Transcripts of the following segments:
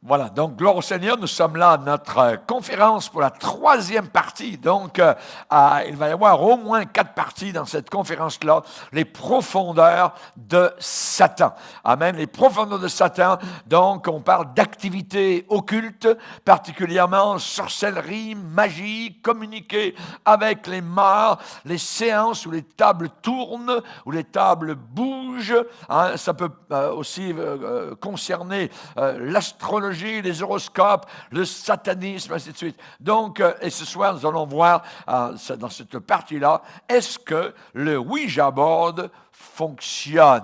Voilà, donc gloire au Seigneur, nous sommes là à notre conférence pour la troisième partie. Donc, il va y avoir au moins 4 parties dans cette conférence-là, les profondeurs de Satan. Amen, les profondeurs de Satan. Donc, on parle d'activités occultes, particulièrement sorcellerie, magie, communiquer avec les morts, les séances où les tables tournent, où les tables bougent. Hein, ça peut aussi concerner l'astrologie, les horoscopes, le satanisme, ainsi de suite. Donc, et ce soir, nous allons voir dans cette partie-là, est-ce que le Ouija board fonctionne?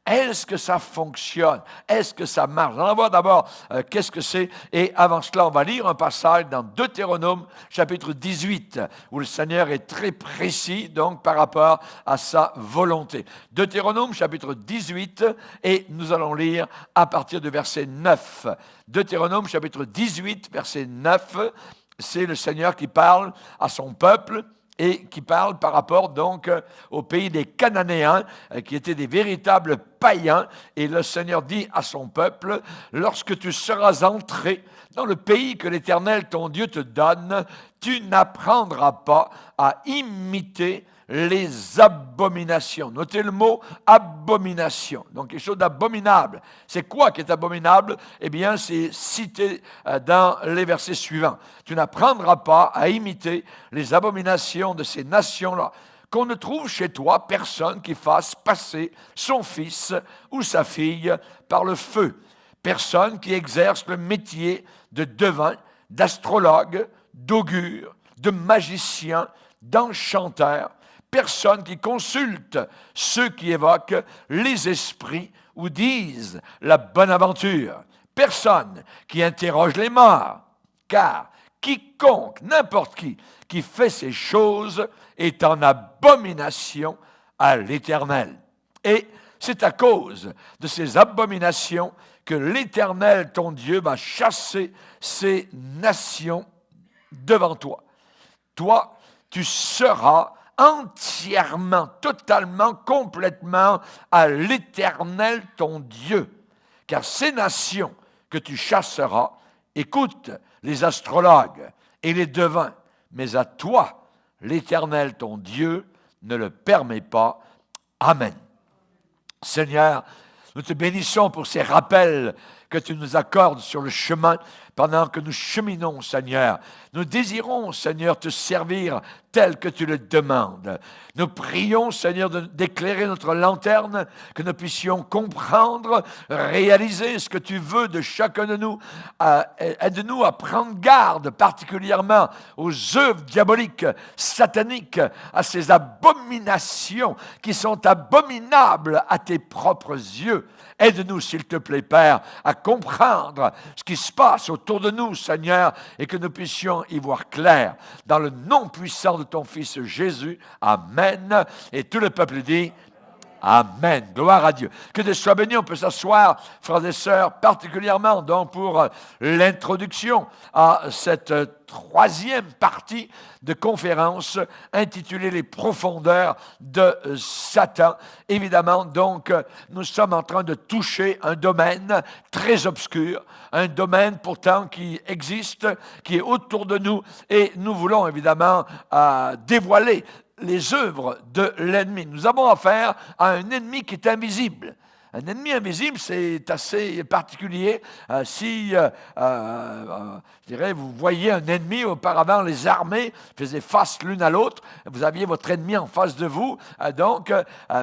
Est-ce que ça fonctionne? Est-ce que ça marche? On va voir d'abord qu'est-ce que c'est. Et avant cela, on va lire un passage dans Deutéronome, chapitre 18, où le Seigneur est très précis, donc, par rapport à sa volonté. Deutéronome, chapitre 18, et nous allons lire à partir du verset 9. Deutéronome, chapitre 18, verset 9, c'est le Seigneur qui parle à son peuple, et qui parle par rapport donc au pays des Cananéens, qui étaient des véritables païens. Et le Seigneur dit à son peuple, lorsque tu seras entré dans le pays que l'Éternel ton Dieu te donne, tu n'apprendras pas à imiter les abominations. Notez le mot abomination. Donc, quelque chose d'abominable. C'est quoi qui est abominable? Eh bien, c'est cité dans les versets suivants. Tu n'apprendras pas à imiter les abominations de ces nations-là. Qu'on ne trouve chez toi personne qui fasse passer son fils ou sa fille par le feu. Personne qui exerce le métier de devin, d'astrologue, d'augure, de magicien, d'enchanteur. Personne qui consulte ceux qui évoquent les esprits ou disent la bonne aventure. Personne qui interroge les morts, car quiconque, n'importe qui fait ces choses est en abomination à l'Éternel. Et c'est à cause de ces abominations que l'Éternel, ton Dieu, va chasser ces nations devant toi. Toi, tu seras entièrement, totalement, complètement à l'Éternel ton Dieu. Car ces nations que tu chasseras écoutent les astrologues et les devins, mais à toi, l'Éternel ton Dieu, ne le permet pas. Amen. Seigneur, nous te bénissons pour ces rappels que tu nous accordes sur le chemin pendant que nous cheminons, Seigneur. Nous désirons, Seigneur, te servir tel que tu le demandes. Nous prions, Seigneur, d'éclairer notre lanterne, que nous puissions comprendre, réaliser ce que tu veux de chacun de nous. Aide-nous à prendre garde particulièrement aux œuvres diaboliques, sataniques, à ces abominations qui sont abominables à tes propres yeux. Aide-nous, s'il te plaît, Père, à comprendre ce qui se passe autour de nous, Seigneur, et que nous puissions y voir clair. Dans le nom puissant de ton Fils Jésus, Amen. Et tout le peuple dit Amen. Gloire à Dieu. Que Dieu soit béni. On peut s'asseoir, frères et sœurs, particulièrement donc pour l'introduction à cette troisième partie de conférence intitulée Les profondeurs de Satan. Évidemment, donc, nous sommes en train de toucher un domaine très obscur, un domaine pourtant qui existe, qui est autour de nous, et nous voulons évidemment dévoiler les œuvres de l'ennemi. Nous avons affaire à un ennemi qui est invisible. Un ennemi invisible, c'est assez particulier. Je dirais, vous voyez un ennemi, auparavant, les armées faisaient face l'une à l'autre. Vous aviez votre ennemi en face de vous.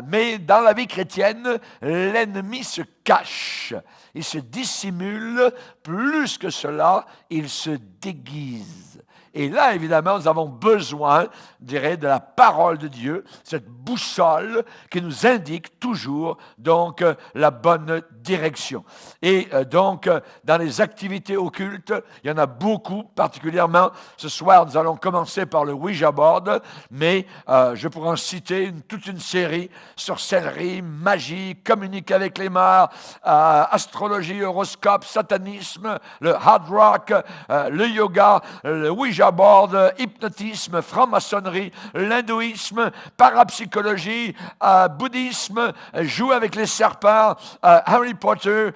Mais dans la vie chrétienne, l'ennemi se cache. Il se dissimule. Plus que cela, il se déguise. Et là, évidemment, nous avons besoin, je dirais, de la parole de Dieu, cette boussole qui nous indique toujours, donc, la bonne direction. Et donc, dans les activités occultes, il y en a beaucoup, particulièrement, ce soir, nous allons commencer par le Ouija board, mais je pourrais en citer toute une série, sorcellerie, magie, communiquer avec les morts, astrologie, horoscope, satanisme, le hard rock, le yoga, le Ouija Ouija board, hypnotisme, franc-maçonnerie, l'hindouisme, parapsychologie, bouddhisme, jouer avec les serpents, Harry Potter.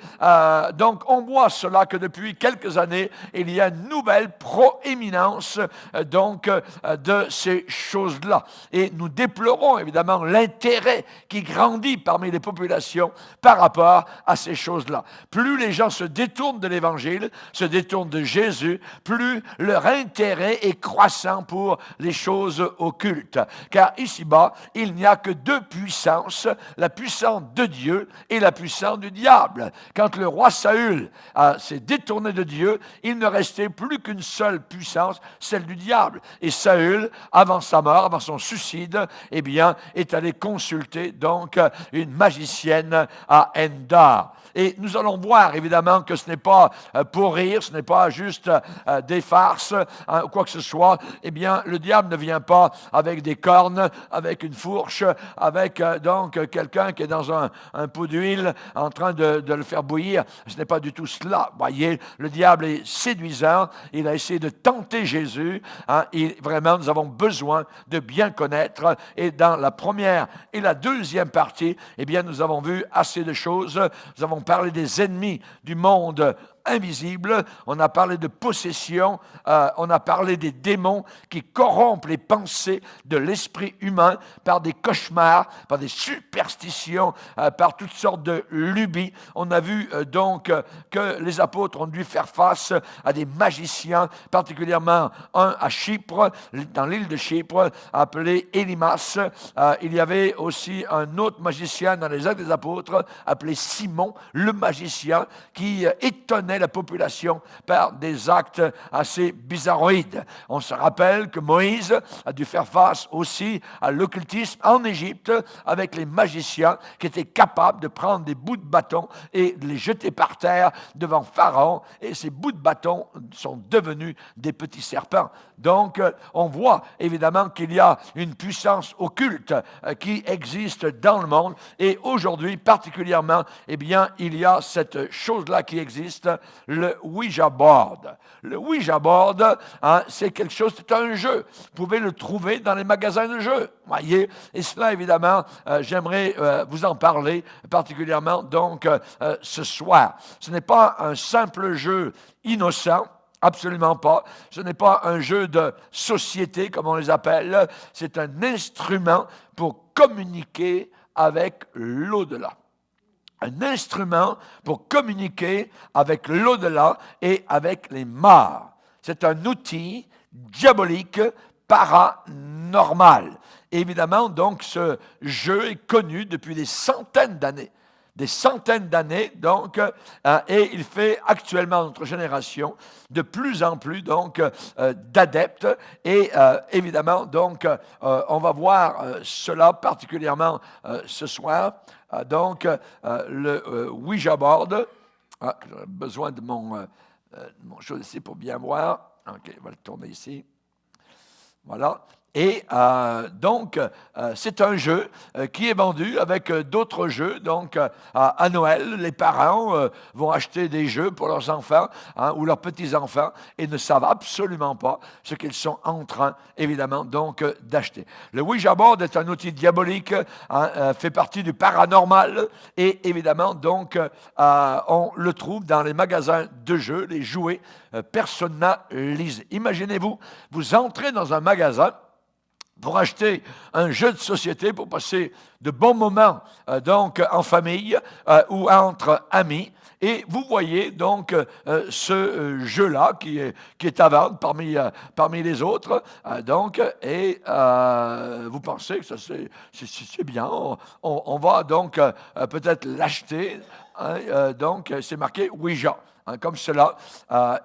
Donc, on voit cela que depuis quelques années, il y a une nouvelle proéminence de ces choses-là. Et nous déplorons évidemment l'intérêt qui grandit parmi les populations par rapport à ces choses-là. Plus les gens se détournent de l'Évangile, se détournent de Jésus, plus leur intérêt est croissant pour les choses occultes. Car ici-bas, il n'y a que deux puissances, la puissance de Dieu et la puissance du diable. Quand le roi Saül s'est détourné de Dieu, il ne restait plus qu'une seule puissance, celle du diable. Et Saül, avant sa mort, avant son suicide, eh bien, est allé consulter donc une magicienne à Endor. Et nous allons voir évidemment que ce n'est pas pour rire, ce n'est pas juste des farces, ou quoi que ce soit. Eh bien, le diable ne vient pas avec des cornes, avec une fourche, avec donc quelqu'un qui est dans un pot d'huile en train de le faire bouillir. Ce n'est pas du tout cela. Voyez, le diable est séduisant. Il a essayé de tenter Jésus. Et vraiment, nous avons besoin de bien connaître. Et dans la première et la deuxième partie, eh bien, nous avons vu assez de choses. Nous avons parlé des ennemis du monde invisible, on a parlé de possession, on a parlé des démons qui corrompent les pensées de l'esprit humain par des cauchemars, par des superstitions, par toutes sortes de lubies. On a vu donc que les apôtres ont dû faire face à des magiciens, particulièrement un à Chypre, dans l'île de Chypre, appelé Élymas. Il y avait aussi un autre magicien dans les Actes des Apôtres, appelé Simon, le magicien, qui étonnait la population par des actes assez bizarroïdes. On se rappelle que Moïse a dû faire face aussi à l'occultisme en Égypte avec les magiciens qui étaient capables de prendre des bouts de bâton et de les jeter par terre devant Pharaon, et ces bouts de bâton sont devenus des petits serpents. Donc, on voit évidemment qu'il y a une puissance occulte qui existe dans le monde, et aujourd'hui particulièrement, eh bien, il y a cette chose-là qui existe, le Ouija board. Le Ouija board, c'est quelque chose, c'est un jeu. Vous pouvez le trouver dans les magasins de jeux, voyez. Et cela, évidemment, j'aimerais vous en parler particulièrement donc ce soir. Ce n'est pas un simple jeu innocent. Absolument pas. Ce n'est pas un jeu de société, comme on les appelle. C'est un instrument pour communiquer avec l'au-delà. Un instrument pour communiquer avec l'au-delà et avec les morts. C'est un outil diabolique paranormal. Évidemment, donc, ce jeu est connu depuis des centaines d'années. Des centaines d'années, donc, et il fait actuellement notre génération de plus en plus, donc, d'adeptes. Et évidemment, donc, on va voir cela particulièrement ce soir. Donc, le Ouija board. J'aurais besoin de mon chose ici pour bien voir. OK, on va le tourner ici. Voilà. Et donc, c'est un jeu qui est vendu avec d'autres jeux. Donc, à Noël, les parents vont acheter des jeux pour leurs enfants ou leurs petits-enfants et ne savent absolument pas ce qu'ils sont en train, évidemment, donc d'acheter. Le Ouija board est un outil diabolique, fait partie du paranormal et évidemment, donc, on le trouve dans les magasins de jeux, les jouets personnalisés. Imaginez-vous, vous entrez dans un magasin pour acheter un jeu de société, pour passer de bons moments donc en famille ou entre amis. Et vous voyez donc ce jeu-là qui est à vendre parmi les autres. Et vous pensez que ça c'est bien. On va donc peut-être l'acheter. Donc, c'est marqué Ouija, comme cela.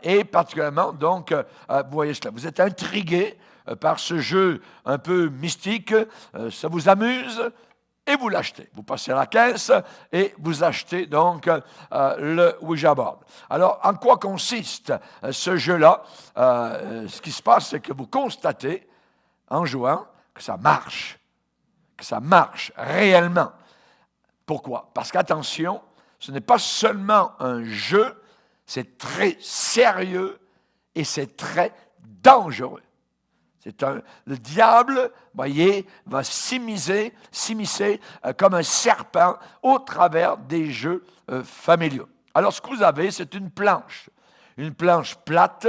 Et particulièrement, donc, vous voyez cela. Vous êtes intrigué par ce jeu un peu mystique, ça vous amuse et vous l'achetez. Vous passez à la caisse et vous achetez donc le Ouija board. Alors, en quoi consiste ce jeu-là? Ce qui se passe, c'est que vous constatez, en jouant, que ça marche réellement. Pourquoi? Parce qu'attention, ce n'est pas seulement un jeu, c'est très sérieux et c'est très dangereux. Le diable, voyez, va s'immiscer comme un serpent au travers des jeux familiaux. Alors, ce que vous avez, c'est une planche plate,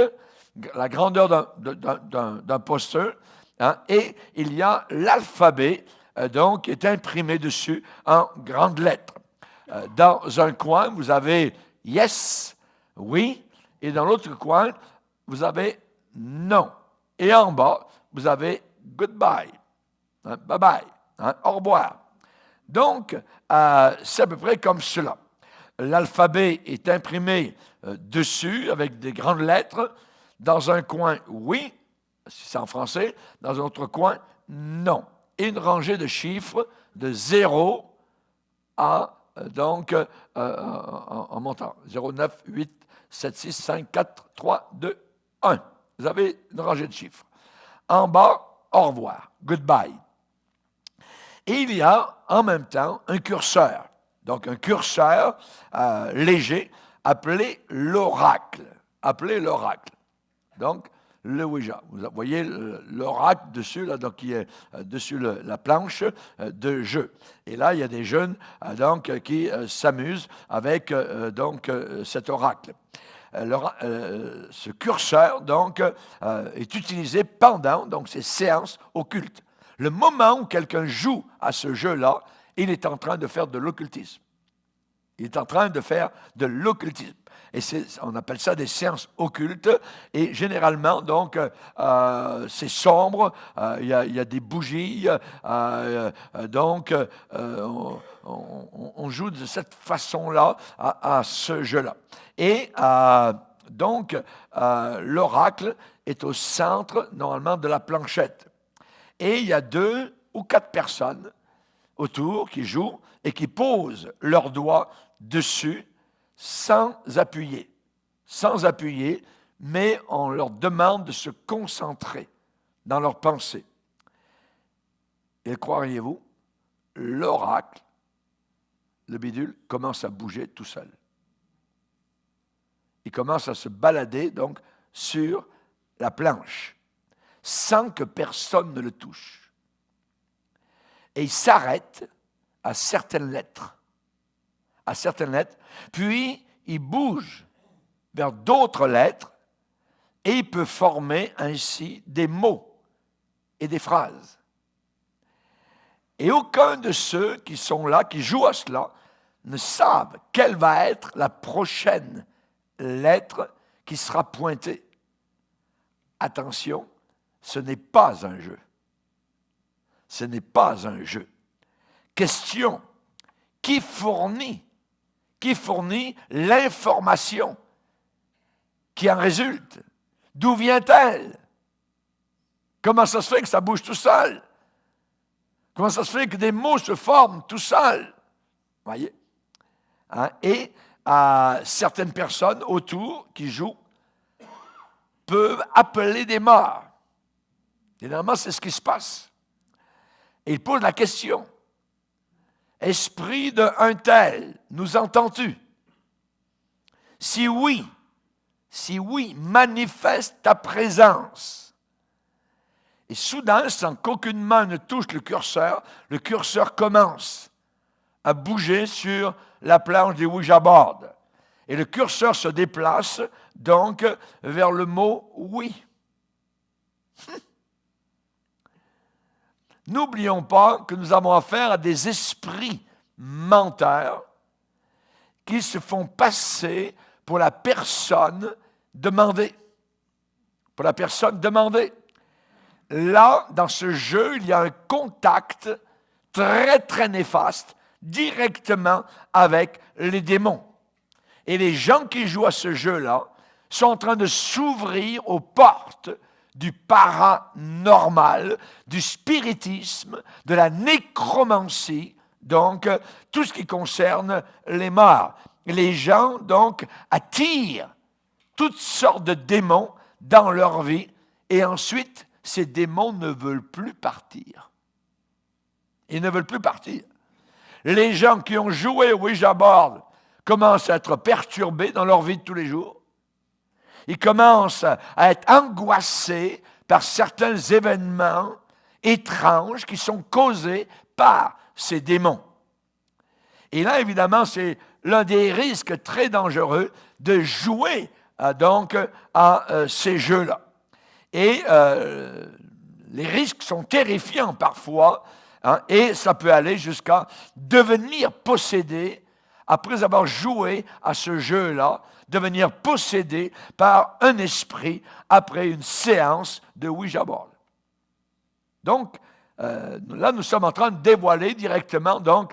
la grandeur d'un poster, hein, et il y a l'alphabet, donc, qui est imprimé dessus en grandes lettres. Dans un coin, vous avez « yes », « oui », et dans l'autre coin, vous avez « non ». Et en bas, vous avez « goodbye », hein, « bye-bye hein, »,« au revoir ». Donc, c'est à peu près comme cela. L'alphabet est imprimé dessus avec des grandes lettres. Dans un coin, oui, si c'est en français. Dans un autre coin, non. Et une rangée de chiffres de 0 à, donc, en montant. 0, 9, 8, 7, 6, 5, 4, 3, 2, 1. Vous avez une rangée de chiffres. En bas, au revoir, goodbye. Et il y a en même temps un curseur. Donc un curseur léger appelé l'oracle. Donc le Ouija. Vous voyez l'oracle dessus, là, donc, qui est dessus la planche de jeu. Et là, il y a des jeunes donc, qui s'amusent avec donc, cet oracle. Ce curseur, donc, est utilisé pendant donc, ces séances occultes. Le moment où quelqu'un joue à ce jeu-là, il est en train de faire de l'occultisme. Il est en train de faire de l'occultisme. Et on appelle ça des séances occultes. Et généralement, donc, c'est sombre. Il y a des bougies. Donc, on joue de cette façon-là à ce jeu-là. Et donc, l'oracle est au centre, normalement, de la planchette. Et il y a 2 ou 4 personnes autour qui jouent et qui posent leurs doigts dessus sans appuyer, mais on leur demande de se concentrer dans leur pensée. Et croiriez-vous, l'oracle, le bidule, commence à bouger tout seul. Il commence à se balader donc sur la planche, sans que personne ne le touche. Et il s'arrête à certaines lettres, puis il bouge vers d'autres lettres et il peut former ainsi des mots et des phrases. Et aucun de ceux qui sont là, qui jouent à cela, ne savent quelle va être la prochaine lettre qui sera pointée. Attention, ce n'est pas un jeu. Ce n'est pas un jeu. Question, qui fournit l'information qui en résulte? D'où vient-elle? Comment ça se fait que ça bouge tout seul? Comment ça se fait que des mots se forment tout seuls? Voyez? Hein? Et certaines personnes autour qui jouent peuvent appeler des morts. Généralement, c'est ce qui se passe. Et ils posent la question. Esprit d'un tel, nous entends-tu? Si oui, manifeste ta présence. Et soudain, sans qu'aucune main ne touche le curseur commence à bouger sur la planche du Ouija board. Et le curseur se déplace donc vers le mot « oui ». N'oublions pas que nous avons affaire à des esprits menteurs qui se font passer pour la personne demandée. Là, dans ce jeu, il y a un contact très, très néfaste directement avec les démons. Et les gens qui jouent à ce jeu-là sont en train de s'ouvrir aux portes du paranormal, du spiritisme, de la nécromancie, donc tout ce qui concerne les morts. Les gens, donc, attirent toutes sortes de démons dans leur vie et ensuite, ces démons ne veulent plus partir. Ils ne veulent plus partir. Les gens qui ont joué au Ouija board commencent à être perturbés dans leur vie de tous les jours. il commence à être angoissé par certains événements étranges qui sont causés par ces démons. Et là, évidemment, c'est l'un des risques très dangereux de jouer donc à ces jeux-là. Et les risques sont terrifiants parfois, hein, et ça peut aller jusqu'à devenir possédé, après avoir joué à ce jeu-là, devenir possédé par un esprit après une séance de Ouija board. Donc, là, nous sommes en train de dévoiler directement donc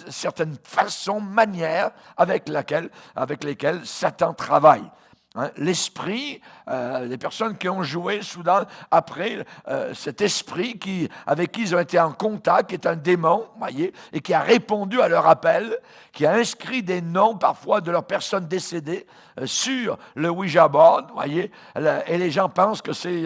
certaines façons, manières avec lesquelles Satan travaille. Hein, l'esprit, les personnes qui ont joué soudain après cet esprit avec qui ils ont été en contact, qui est un démon, voyez, et qui a répondu à leur appel, qui a inscrit des noms parfois de leurs personnes décédées sur le Ouija board, voyez, et les gens pensent que c'est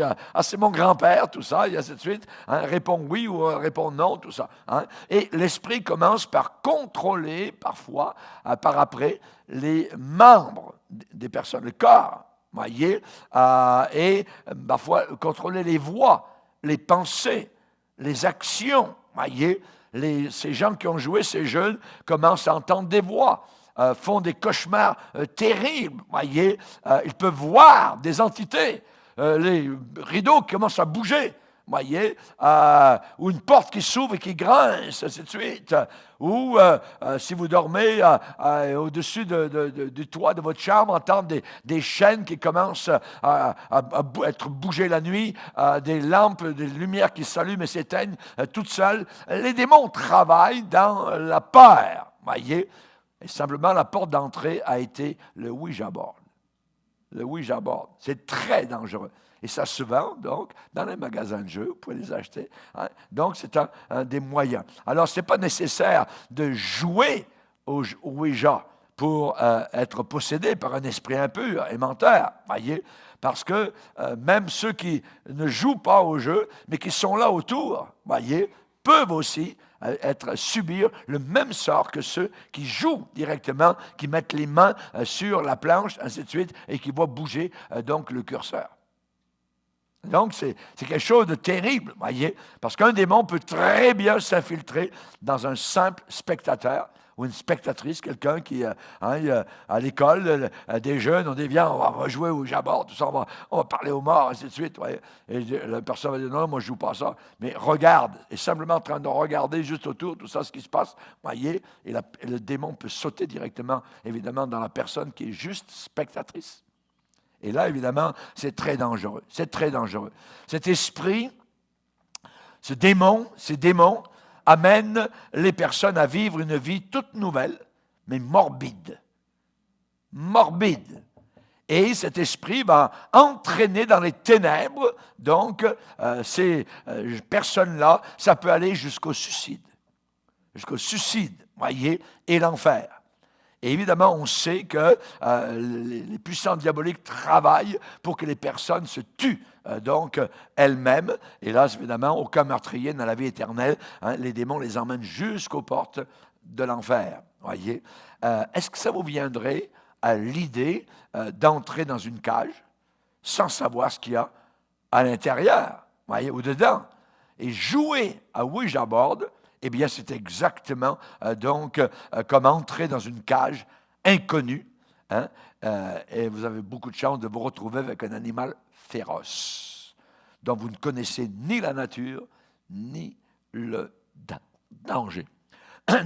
mon grand-père, tout ça, et ainsi de suite, hein, répond oui ou répond non, tout ça. Hein, et l'esprit commence par contrôler parfois, par après, les membres des personnes, le corps, voyez, et parfois contrôler les voix, les pensées, les actions, voyez. Ces gens qui ont joué ces jeux commencent à entendre des voix, font des cauchemars terribles, voyez. Ils peuvent voir des entités, les rideaux qui commencent à bouger, voyez, ou une porte qui s'ouvre et qui grince, ainsi de suite. Ou si vous dormez au-dessus du toit de votre chambre, entendre des chaînes qui commencent à être bougées la nuit, des lampes, des lumières qui s'allument et s'éteignent toutes seules. Les démons travaillent dans la peur, voyez. Et simplement, la porte d'entrée a été le Ouija board. Le Ouija board, c'est très dangereux. Et ça se vend, donc, dans les magasins de jeux, vous pouvez les acheter. Hein? Donc, c'est un des moyens. Alors, ce n'est pas nécessaire de jouer au Ouija pour être possédé par un esprit impur et menteur, voyez, parce que même ceux qui ne jouent pas au jeu, mais qui sont là autour, voyez, peuvent aussi subir le même sort que ceux qui jouent directement, qui mettent les mains sur la planche, ainsi de suite, et qui voient bouger donc le curseur. Donc, c'est quelque chose de terrible, voyez, parce qu'un démon peut très bien s'infiltrer dans un simple spectateur ou une spectatrice, quelqu'un qui, à l'école, des jeunes, on dit, viens, on va jouer au jabord, tout ça, on va parler aux morts, ainsi de suite. Voyez. Et la personne va dire, non, moi, je ne joue pas à ça. Mais regarde, et simplement en train de regarder juste autour, tout ça, ce qui se passe, voyez, et le démon peut sauter directement, évidemment, dans la personne qui est juste spectatrice. Et là, évidemment, c'est très dangereux. C'est très dangereux. Cet esprit, ces démons amènent les personnes à vivre une vie toute nouvelle, mais morbide. Morbide. Et cet esprit va entraîner dans les ténèbres, donc, ces personnes-là, ça peut aller jusqu'au suicide. Jusqu'au suicide, voyez, et l'enfer. Et évidemment, on sait que les puissants diaboliques travaillent pour que les personnes se tuent, donc elles-mêmes. Et là, évidemment, aucun meurtrier n'a la vie éternelle. Hein, les démons les emmènent jusqu'aux portes de l'enfer. Voyez. Est-ce que ça vous viendrait à l'idée d'entrer dans une cage sans savoir ce qu'il y a à l'intérieur, voyez, ou dedans, et jouer à Ouija board? Eh bien, c'est exactement comme entrer dans une cage inconnue, hein, et vous avez beaucoup de chance de vous retrouver avec un animal féroce, dont vous ne connaissez ni la nature, ni le danger.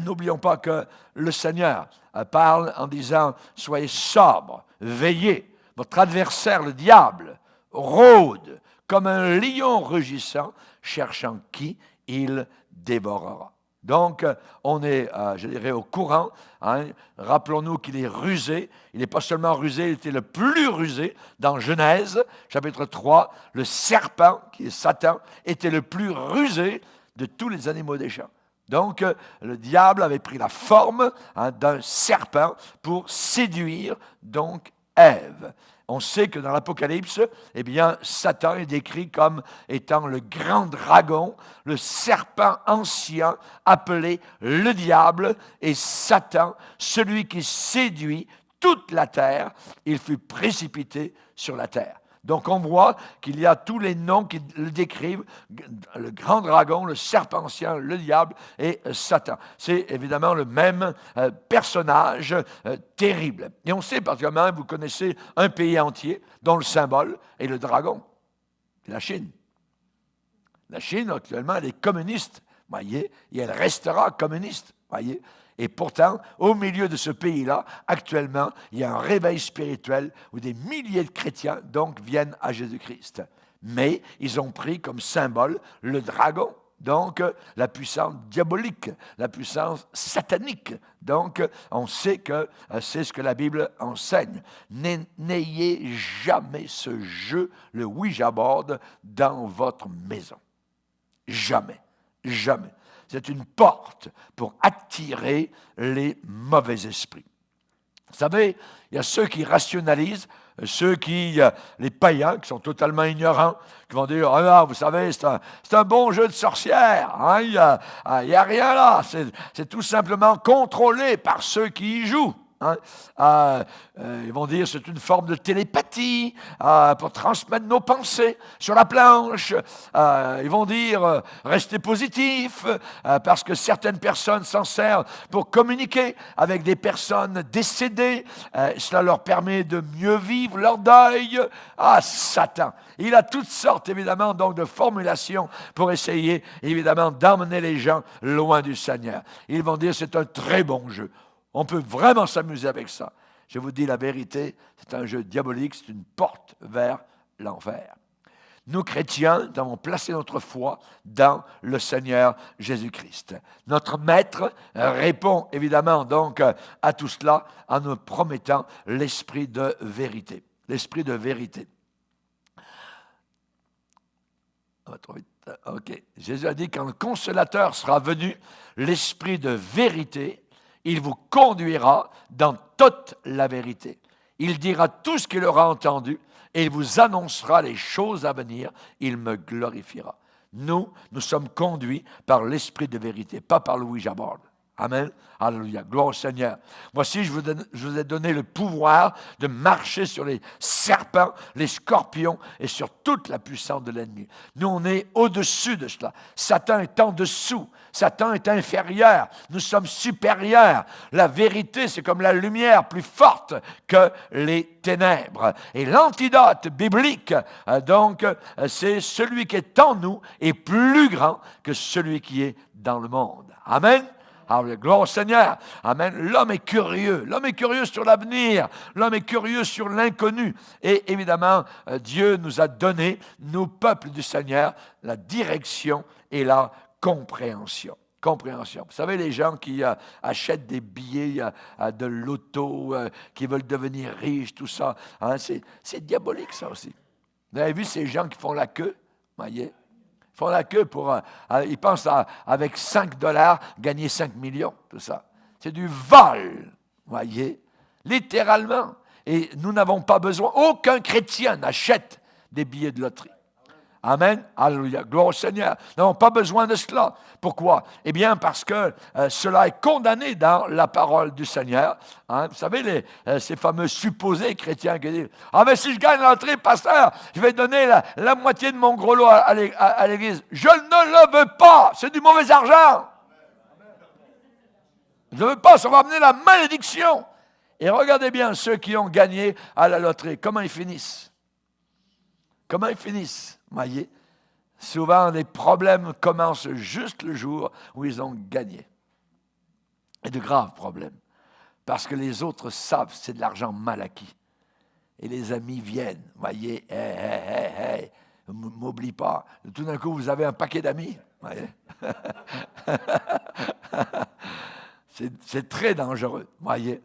N'oublions pas que le Seigneur parle en disant « Soyez sobres, veillez, votre adversaire, le diable, rôde comme un lion rugissant, cherchant qui il dévorera. » Donc, on est, je dirais, au courant. Hein. Rappelons-nous qu'il est rusé. Il n'est pas seulement rusé, il était le plus rusé. Dans Genèse, chapitre 3, le serpent, qui est Satan, était le plus rusé de tous les animaux des champs. Donc, le diable avait pris la forme d'un serpent pour séduire donc Ève. On sait que dans l'Apocalypse, eh bien, Satan est décrit comme étant le grand dragon, le serpent ancien, appelé le diable, et Satan, celui qui séduit toute la terre, il fut précipité sur la terre. Donc on voit qu'il y a tous les noms qui le décrivent, le grand dragon, le serpent ancien, le diable et Satan. C'est évidemment le même personnage terrible. Et on sait particulièrement, vous connaissez un pays entier dont le symbole est le dragon, c'est la Chine. La Chine, actuellement, elle est communiste, voyez, et elle restera communiste, voyez. Et pourtant, au milieu de ce pays-là, actuellement, il y a un réveil spirituel où des milliers de chrétiens, donc, viennent à Jésus-Christ. Mais ils ont pris comme symbole le dragon, donc la puissance diabolique, la puissance satanique. Donc, on sait que c'est ce que la Bible enseigne. N'ayez jamais ce jeu, le Ouija board, dans votre maison. Jamais, jamais. C'est une porte pour attirer les mauvais esprits. Vous savez, il y a ceux qui rationalisent, ceux qui, les païens, qui sont totalement ignorants, qui vont dire, ah non, vous savez, c'est un bon jeu de sorcière, hein, il y a rien là, c'est tout simplement contrôlé par ceux qui y jouent. Hein. Ils vont dire c'est une forme de télépathie pour transmettre nos pensées sur la planche. Ils vont dire restez positif parce que certaines personnes s'en servent pour communiquer avec des personnes décédées. Cela leur permet de mieux vivre leur deuil. Ah, Satan! Il a toutes sortes, évidemment, donc de formulations pour essayer, évidemment, d'emmener les gens loin du Seigneur. Ils vont dire c'est un très bon jeu. On peut vraiment s'amuser avec ça. Je vous dis la vérité, c'est un jeu diabolique, c'est une porte vers l'enfer. Nous, chrétiens, nous avons placé notre foi dans le Seigneur Jésus-Christ. Notre Maître répond évidemment donc à tout cela en nous promettant l'esprit de vérité. L'esprit de vérité. OK. Jésus a dit, quand le Consolateur sera venu, l'esprit de vérité, il vous conduira dans toute la vérité. Il dira tout ce qu'il aura entendu et il vous annoncera les choses à venir. Il me glorifiera. Nous sommes conduits par l'esprit de vérité, pas par le Ouija board. Amen. Alléluia. Gloire au Seigneur. Voici, je vous ai donné le pouvoir de marcher sur les serpents, les scorpions et sur toute la puissance de l'ennemi. Nous, on est au-dessus de cela. Satan est en dessous. Satan est inférieur. Nous sommes supérieurs. La vérité, c'est comme la lumière plus forte que les ténèbres. Et l'antidote biblique, donc, c'est celui qui est en nous est plus grand que celui qui est dans le monde. Amen. Alors, gloire au Seigneur. Amen. L'homme est curieux. L'homme est curieux sur l'avenir. L'homme est curieux sur l'inconnu. Et évidemment, Dieu nous a donné, nous, peuple du Seigneur, la direction et la compréhension. Compréhension. Vous savez, les gens qui achètent des billets de loto, qui veulent devenir riches, tout ça, hein, c'est diabolique, ça aussi. Vous avez vu ces gens qui font la queue? Voyez? Ils font la queue pour... ils pensent avec 5 $ gagner 5 millions, tout ça. C'est du vol, voyez, littéralement. Et nous n'avons pas besoin, aucun chrétien n'achète des billets de loterie. Amen. Alléluia. Gloire au Seigneur. Nous n'avons pas besoin de cela. Pourquoi? Eh bien, parce que cela est condamné dans la parole du Seigneur. Hein? Vous savez, ces fameux supposés chrétiens qui disent « Ah, mais si je gagne la loterie, pasteur, je vais donner la moitié de mon gros lot à l'église. » Je ne le veux pas. C'est du mauvais argent. Je ne veux pas. Ça va amener la malédiction. Et regardez bien ceux qui ont gagné à la loterie. Comment ils finissent? Comment ils finissent? Voyez, souvent les problèmes commencent juste le jour où ils ont gagné. Et de graves problèmes. Parce que les autres savent que c'est de l'argent mal acquis. Et les amis viennent. Voyez, hey, m'oublie pas. Tout d'un coup, vous avez un paquet d'amis. Voyez. C'est très dangereux. Voyez.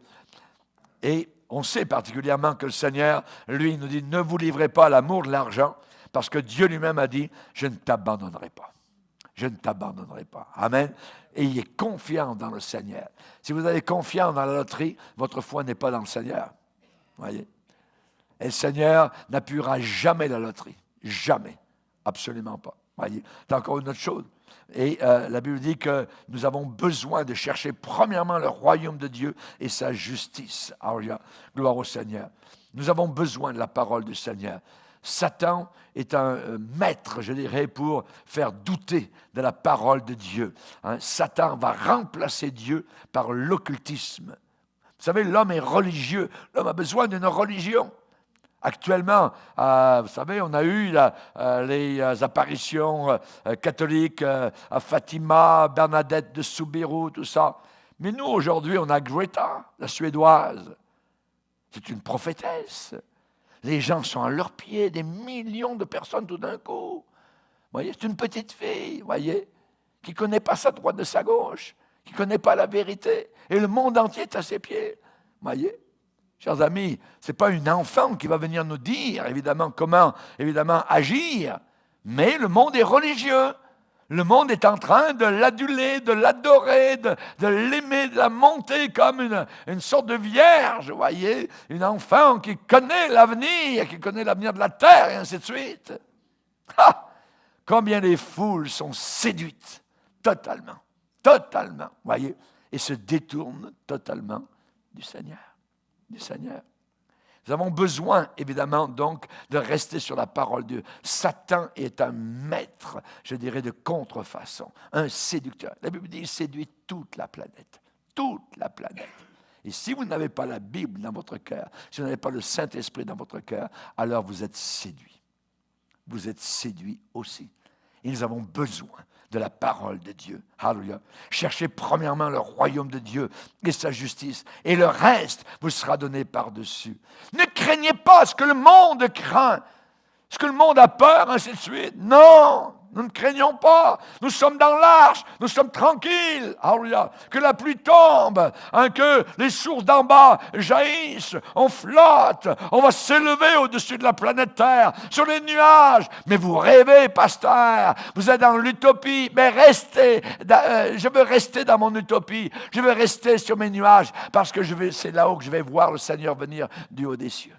Et on sait particulièrement que le Seigneur, lui, nous dit, ne vous livrez pas à l'amour de l'argent, parce que Dieu lui-même a dit, je ne t'abandonnerai pas. Je ne t'abandonnerai pas. Amen. Ayez confiance dans le Seigneur. Si vous avez confiance dans la loterie, votre foi n'est pas dans le Seigneur. Voyez. Et le Seigneur n'appuiera jamais la loterie. Jamais. Absolument pas. Voyez. C'est encore une autre chose. Et la Bible dit que nous avons besoin de chercher premièrement le royaume de Dieu et sa justice. Alléluia. Gloire au Seigneur. Nous avons besoin de la parole du Seigneur. Satan est un maître, je dirais, pour faire douter de la parole de Dieu. Satan va remplacer Dieu par l'occultisme. Vous savez, l'homme est religieux. L'homme a besoin d'une religion. Actuellement, vous savez, on a eu les apparitions catholiques à Fatima, Bernadette de Soubirous, tout ça. Mais nous, aujourd'hui, on a Greta, la Suédoise. C'est une prophétesse. Les gens sont à leurs pieds, des millions de personnes tout d'un coup. Vous voyez, c'est une petite fille, vous voyez, qui ne connaît pas sa droite de sa gauche, qui ne connaît pas la vérité. Et le monde entier est à ses pieds. Vous voyez? Chers amis, ce n'est pas une enfant qui va venir nous dire, évidemment, comment, agir, mais le monde est religieux. Le monde est en train de l'aduler, de l'adorer, de l'aimer, de la monter comme une sorte de vierge, vous voyez, une enfant qui connaît l'avenir de la terre, et ainsi de suite. Ah! Combien les foules sont séduites, totalement, vous voyez, et se détournent totalement du Seigneur. Nous avons besoin, évidemment, donc, de rester sur la parole de Dieu. Satan est un maître, je dirais, de contrefaçon, un séducteur. La Bible dit qu'il séduit toute la planète. Toute la planète. Et si vous n'avez pas la Bible dans votre cœur, si vous n'avez pas le Saint-Esprit dans votre cœur, alors vous êtes séduits. Vous êtes séduits aussi. Et nous avons besoin de la parole de Dieu. Alléluia. Cherchez premièrement le royaume de Dieu et sa justice, et le reste vous sera donné par-dessus. Ne craignez pas ce que le monde craint, ce que le monde a peur, ainsi de suite. Non, nous ne craignons pas. Nous sommes dans l'arche, nous sommes tranquilles. Alléluia. Que la pluie tombe, que les sources d'en bas jaillissent, on flotte, on va s'élever au-dessus de la planète Terre, sur les nuages. Mais vous rêvez, pasteur, vous êtes dans l'utopie, mais restez, je veux rester dans mon utopie, je veux rester sur mes nuages, parce que c'est là-haut que je vais voir le Seigneur venir du haut des cieux.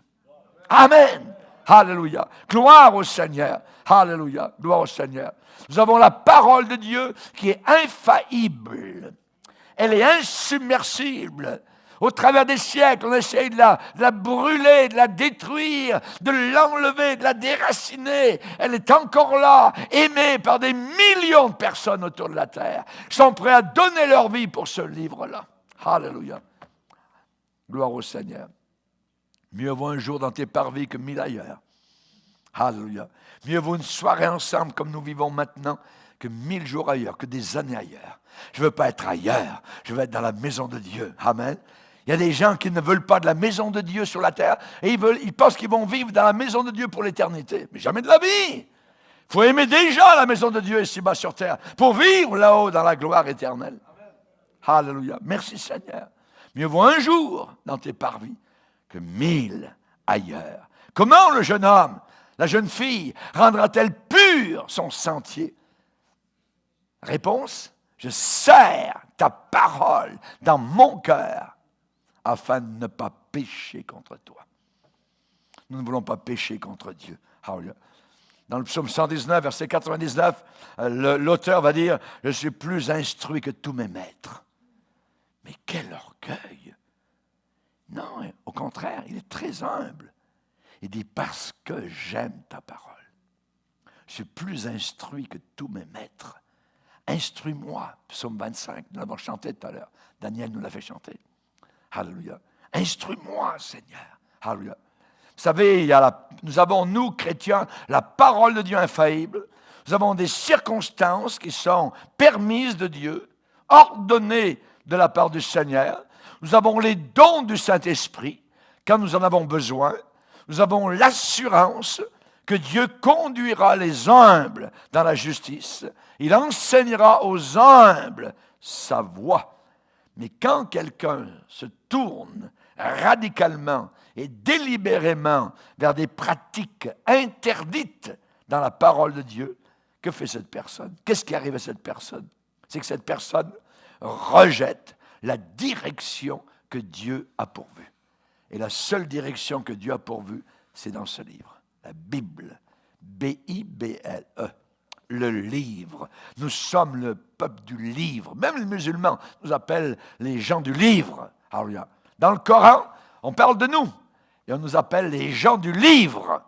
Amen. Alléluia. Gloire au Seigneur. Alléluia. Gloire au Seigneur. Nous avons la parole de Dieu qui est infaillible. Elle est insubmersible. Au travers des siècles, on essaye de la brûler, de la détruire, de l'enlever, de la déraciner. Elle est encore là, aimée par des millions de personnes autour de la terre. Ils sont prêts à donner leur vie pour ce livre-là. Alléluia. Gloire au Seigneur. Mieux vaut un jour dans tes parvis que 1000 ailleurs. Alléluia. Mieux vaut une soirée ensemble comme nous vivons maintenant que 1000 jours ailleurs, que des années ailleurs. Je ne veux pas être ailleurs, je veux être dans la maison de Dieu. Amen. Il y a des gens qui ne veulent pas de la maison de Dieu sur la terre et ils pensent qu'ils vont vivre dans la maison de Dieu pour l'éternité. Mais jamais de la vie. Il faut aimer déjà la maison de Dieu ici-bas sur terre pour vivre là-haut dans la gloire éternelle. Amen. Alléluia. Merci Seigneur. Mieux vaut un jour dans tes parvis que 1000 ailleurs. Comment le jeune homme, la jeune fille, rendra-t-elle pur son sentier? Réponse, je serre ta parole dans mon cœur afin de ne pas pécher contre toi. Nous ne voulons pas pécher contre Dieu. Dans le psaume 119, verset 99, l'auteur va dire, je suis plus instruit que tous mes maîtres. Mais quel orgueil! Non, au contraire, il est très humble. Il dit, parce que j'aime ta parole. Je suis plus instruit que tous mes maîtres. Instruis-moi, psaume 25, nous l'avons chanté tout à l'heure. Daniel nous l'a fait chanter. Alléluia. Instruis-moi, Seigneur. Alléluia. Vous savez, nous avons, nous, chrétiens, la parole de Dieu infaillible. Nous avons des circonstances qui sont permises de Dieu, ordonnées de la part du Seigneur. Nous avons les dons du Saint-Esprit quand nous en avons besoin. Nous avons l'assurance que Dieu conduira les humbles dans la justice. Il enseignera aux humbles sa voie. Mais quand quelqu'un se tourne radicalement et délibérément vers des pratiques interdites dans la parole de Dieu, que fait cette personne? Qu'est-ce qui arrive à cette personne? C'est que cette personne rejette la direction que Dieu a pourvue. Et la seule direction que Dieu a pourvue, c'est dans ce livre, la Bible, B-I-B-L-E, le livre. Nous sommes le peuple du livre. Même les musulmans nous appellent les gens du livre. Alléluia. Dans le Coran, on parle de nous et on nous appelle les gens du livre.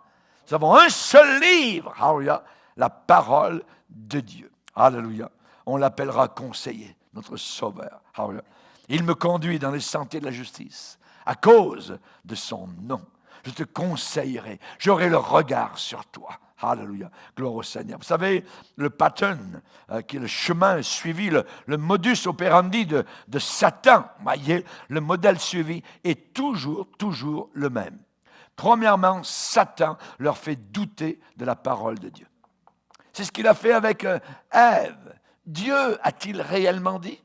Nous avons un seul livre. Alléluia. La parole de Dieu. Alléluia. On l'appellera conseiller, notre sauveur. Alléluia. Il me conduit dans les sentiers de la justice à cause de son nom. Je te conseillerai, j'aurai le regard sur toi. Alléluia, gloire au Seigneur. Vous savez, le pattern, qui est le chemin suivi, le modus operandi de Satan, voyez, le modèle suivi est toujours le même. Premièrement, Satan leur fait douter de la parole de Dieu. C'est ce qu'il a fait avec Ève. Dieu a-t-il réellement dit?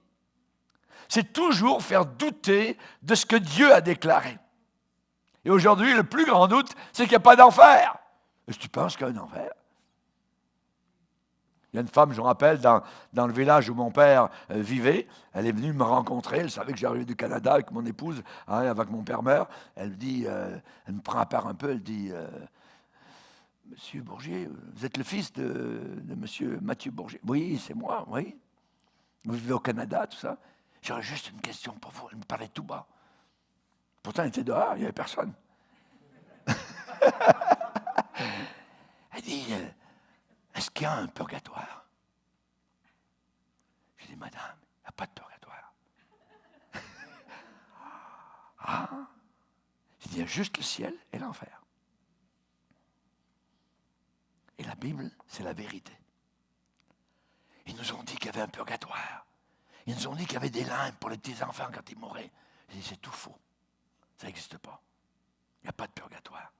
C'est toujours faire douter de ce que Dieu a déclaré. Et aujourd'hui, le plus grand doute, c'est qu'il n'y a pas d'enfer. Est-ce que tu penses qu'il y a un enfer? Il y a une femme, je me rappelle, dans le village où mon père vivait, elle est venue me rencontrer, elle savait que j'arrivais du Canada avec mon épouse, avec mon père-mère. Elle dit, elle me prend à part un peu, elle dit, Monsieur Bourgier, vous êtes le fils de Monsieur Mathieu Bourgier. Oui, c'est moi, oui. Vous vivez au Canada, tout ça. J'aurais juste une question pour vous. Elle me parlait tout bas. Pourtant, elle était dehors, il n'y avait personne. Elle dit, est-ce qu'il y a un purgatoire? Je dis, madame, il n'y a pas de purgatoire. Ah, je dis, il y a juste le ciel et l'enfer. Et la Bible, c'est la vérité. Ils nous ont dit qu'il y avait un purgatoire. Ils nous ont dit qu'il y avait des limbes pour les petits-enfants quand ils mouraient. Je dis, c'est tout faux. Ça n'existe pas. Il n'y a pas de purgatoire.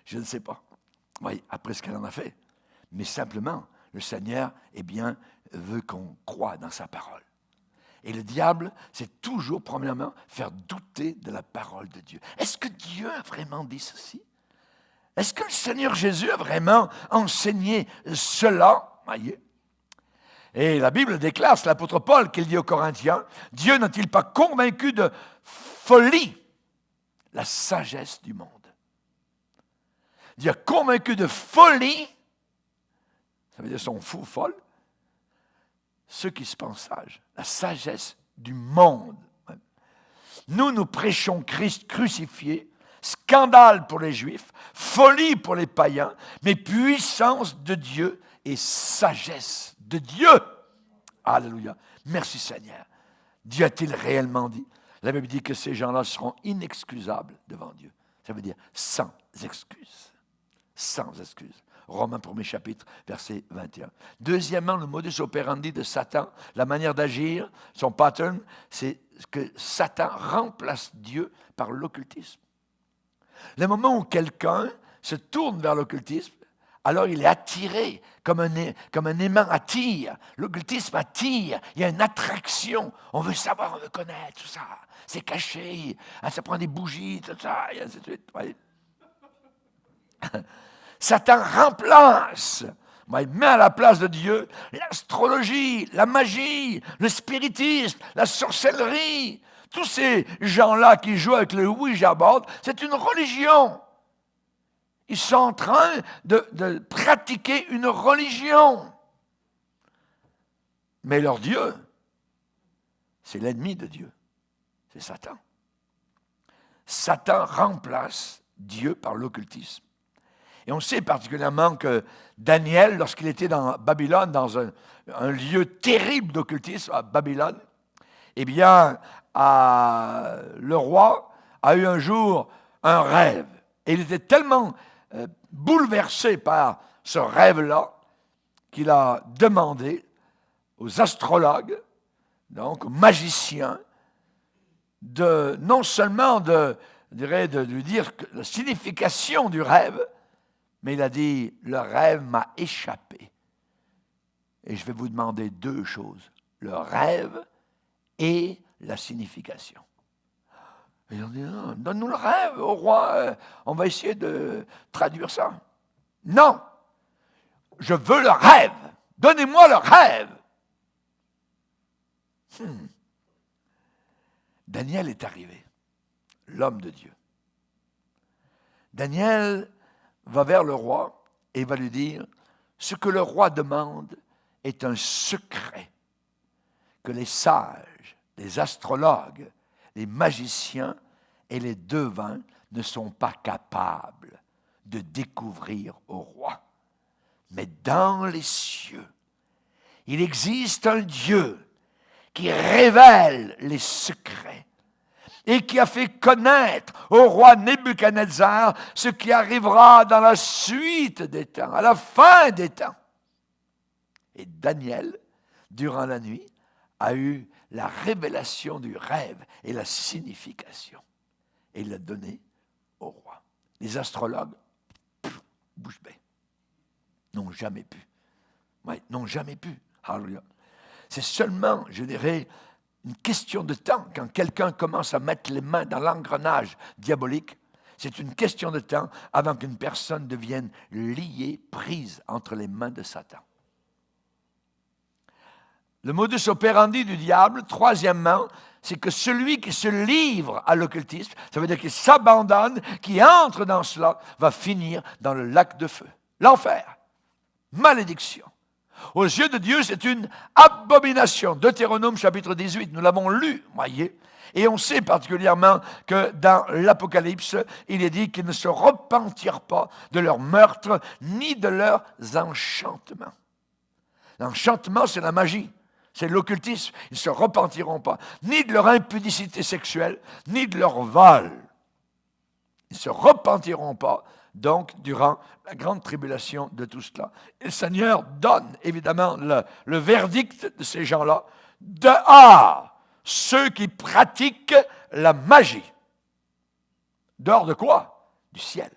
Je ne sais pas. Oui, après ce qu'elle en a fait. Mais simplement, le Seigneur, veut qu'on croie dans sa parole. Et le diable, c'est toujours, premièrement, faire douter de la parole de Dieu. Est-ce que Dieu a vraiment dit ceci? Est-ce que le Seigneur Jésus a vraiment enseigné cela? Voyez. Et la Bible déclare, c'est l'apôtre Paul qui le dit aux Corinthiens, Dieu n'a-t-il pas convaincu de folie la sagesse du monde? Dieu a convaincu de folie, ça veut dire sont fous, folles, ceux qui se pensent sages, la sagesse du monde. Nous prêchons Christ crucifié, scandale pour les Juifs, folie pour les païens, mais puissance de Dieu et sagesse de Dieu. Alléluia. Merci Seigneur. Dieu a-t-il réellement dit? La Bible dit que ces gens-là seront inexcusables devant Dieu. Ça veut dire sans excuse. Sans excuse. Romains 1er chapitre, verset 21. Deuxièmement, le modus operandi de Satan, la manière d'agir, son pattern, c'est que Satan remplace Dieu par l'occultisme. Le moment où quelqu'un se tourne vers l'occultisme, alors il est attiré, comme un aimant attire. L'occultisme attire, il y a une attraction. On veut savoir, on veut connaître, tout ça. C'est caché, ça prend des bougies, tout ça, et ainsi de suite. Ouais. Satan remplace, il met à la place de Dieu l'astrologie, la magie, le spiritisme, la sorcellerie. Tous ces gens-là qui jouent avec le Ouija board, c'est une religion. Ils sont en train de pratiquer une religion. Mais leur Dieu, c'est l'ennemi de Dieu. C'est Satan. Satan remplace Dieu par l'occultisme. Et on sait particulièrement que Daniel, lorsqu'il était dans Babylone, dans un lieu terrible d'occultisme à Babylone, le roi a eu un jour un rêve. Et il était tellement bouleversé par ce rêve-là qu'il a demandé aux astrologues, donc aux magiciens, non seulement de lui dire la signification du rêve, mais il a dit, le rêve m'a échappé. Et je vais vous demander deux choses, le rêve et la signification. Et ils ont dit, non, donne-nous le rêve au roi, on va essayer de traduire ça. Non, je veux le rêve, donnez-moi le rêve. Daniel est arrivé, l'homme de Dieu. Daniel va vers le roi et il va lui dire, ce que le roi demande est un secret que les sages, les astrologues, les magiciens et les devins ne sont pas capables de découvrir au roi. Mais dans les cieux, il existe un Dieu qui révèle les secrets et qui a fait connaître au roi Nebuchadnezzar ce qui arrivera dans la suite des temps, à la fin des temps. Et Daniel, durant la nuit, a eu la révélation du rêve et la signification. Et il l'a donné au roi. Les astrologues, bouche bée, n'ont jamais pu. Oui, n'ont jamais pu. Alléluia. C'est seulement, je dirais, une question de temps. Quand quelqu'un commence à mettre les mains dans l'engrenage diabolique, c'est une question de temps avant qu'une personne devienne liée, prise entre les mains de Satan. Le modus operandi du diable, troisièmement, c'est que celui qui se livre à l'occultisme, ça veut dire qu'il s'abandonne, qui entre dans cela, va finir dans le lac de feu. L'enfer, malédiction. Aux yeux de Dieu, c'est une abomination. Deutéronome chapitre 18, nous l'avons lu, voyez. Et on sait particulièrement que dans l'Apocalypse, il est dit qu'ils ne se repentirent pas de leur meurtre, ni de leurs enchantements. L'enchantement, c'est la magie. C'est l'occultisme. Ils ne se repentiront pas, ni de leur impudicité sexuelle, ni de leur vol. Ils ne se repentiront pas, donc, durant la grande tribulation de tout cela. Et le Seigneur donne, évidemment, le verdict de ces gens-là. Dehors, ceux qui pratiquent la magie. Dehors de quoi? Du ciel.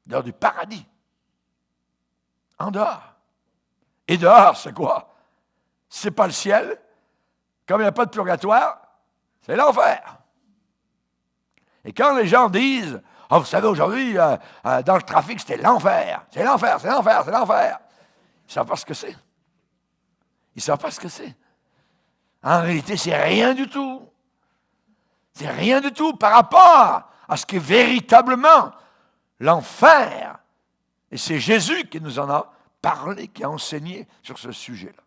Dehors du paradis. En dehors. Et dehors, c'est quoi? Si ce n'est pas le ciel, comme il n'y a pas de purgatoire, c'est l'enfer. Et quand les gens disent, « Oh, vous savez, aujourd'hui, dans le trafic, c'était l'enfer. C'est l'enfer, c'est l'enfer, c'est l'enfer. » Ils ne savent pas ce que c'est. Ils ne savent pas ce que c'est. En réalité, c'est rien du tout. C'est rien du tout par rapport à ce qui est véritablement l'enfer. Et c'est Jésus qui nous en a parlé, qui a enseigné sur ce sujet-là.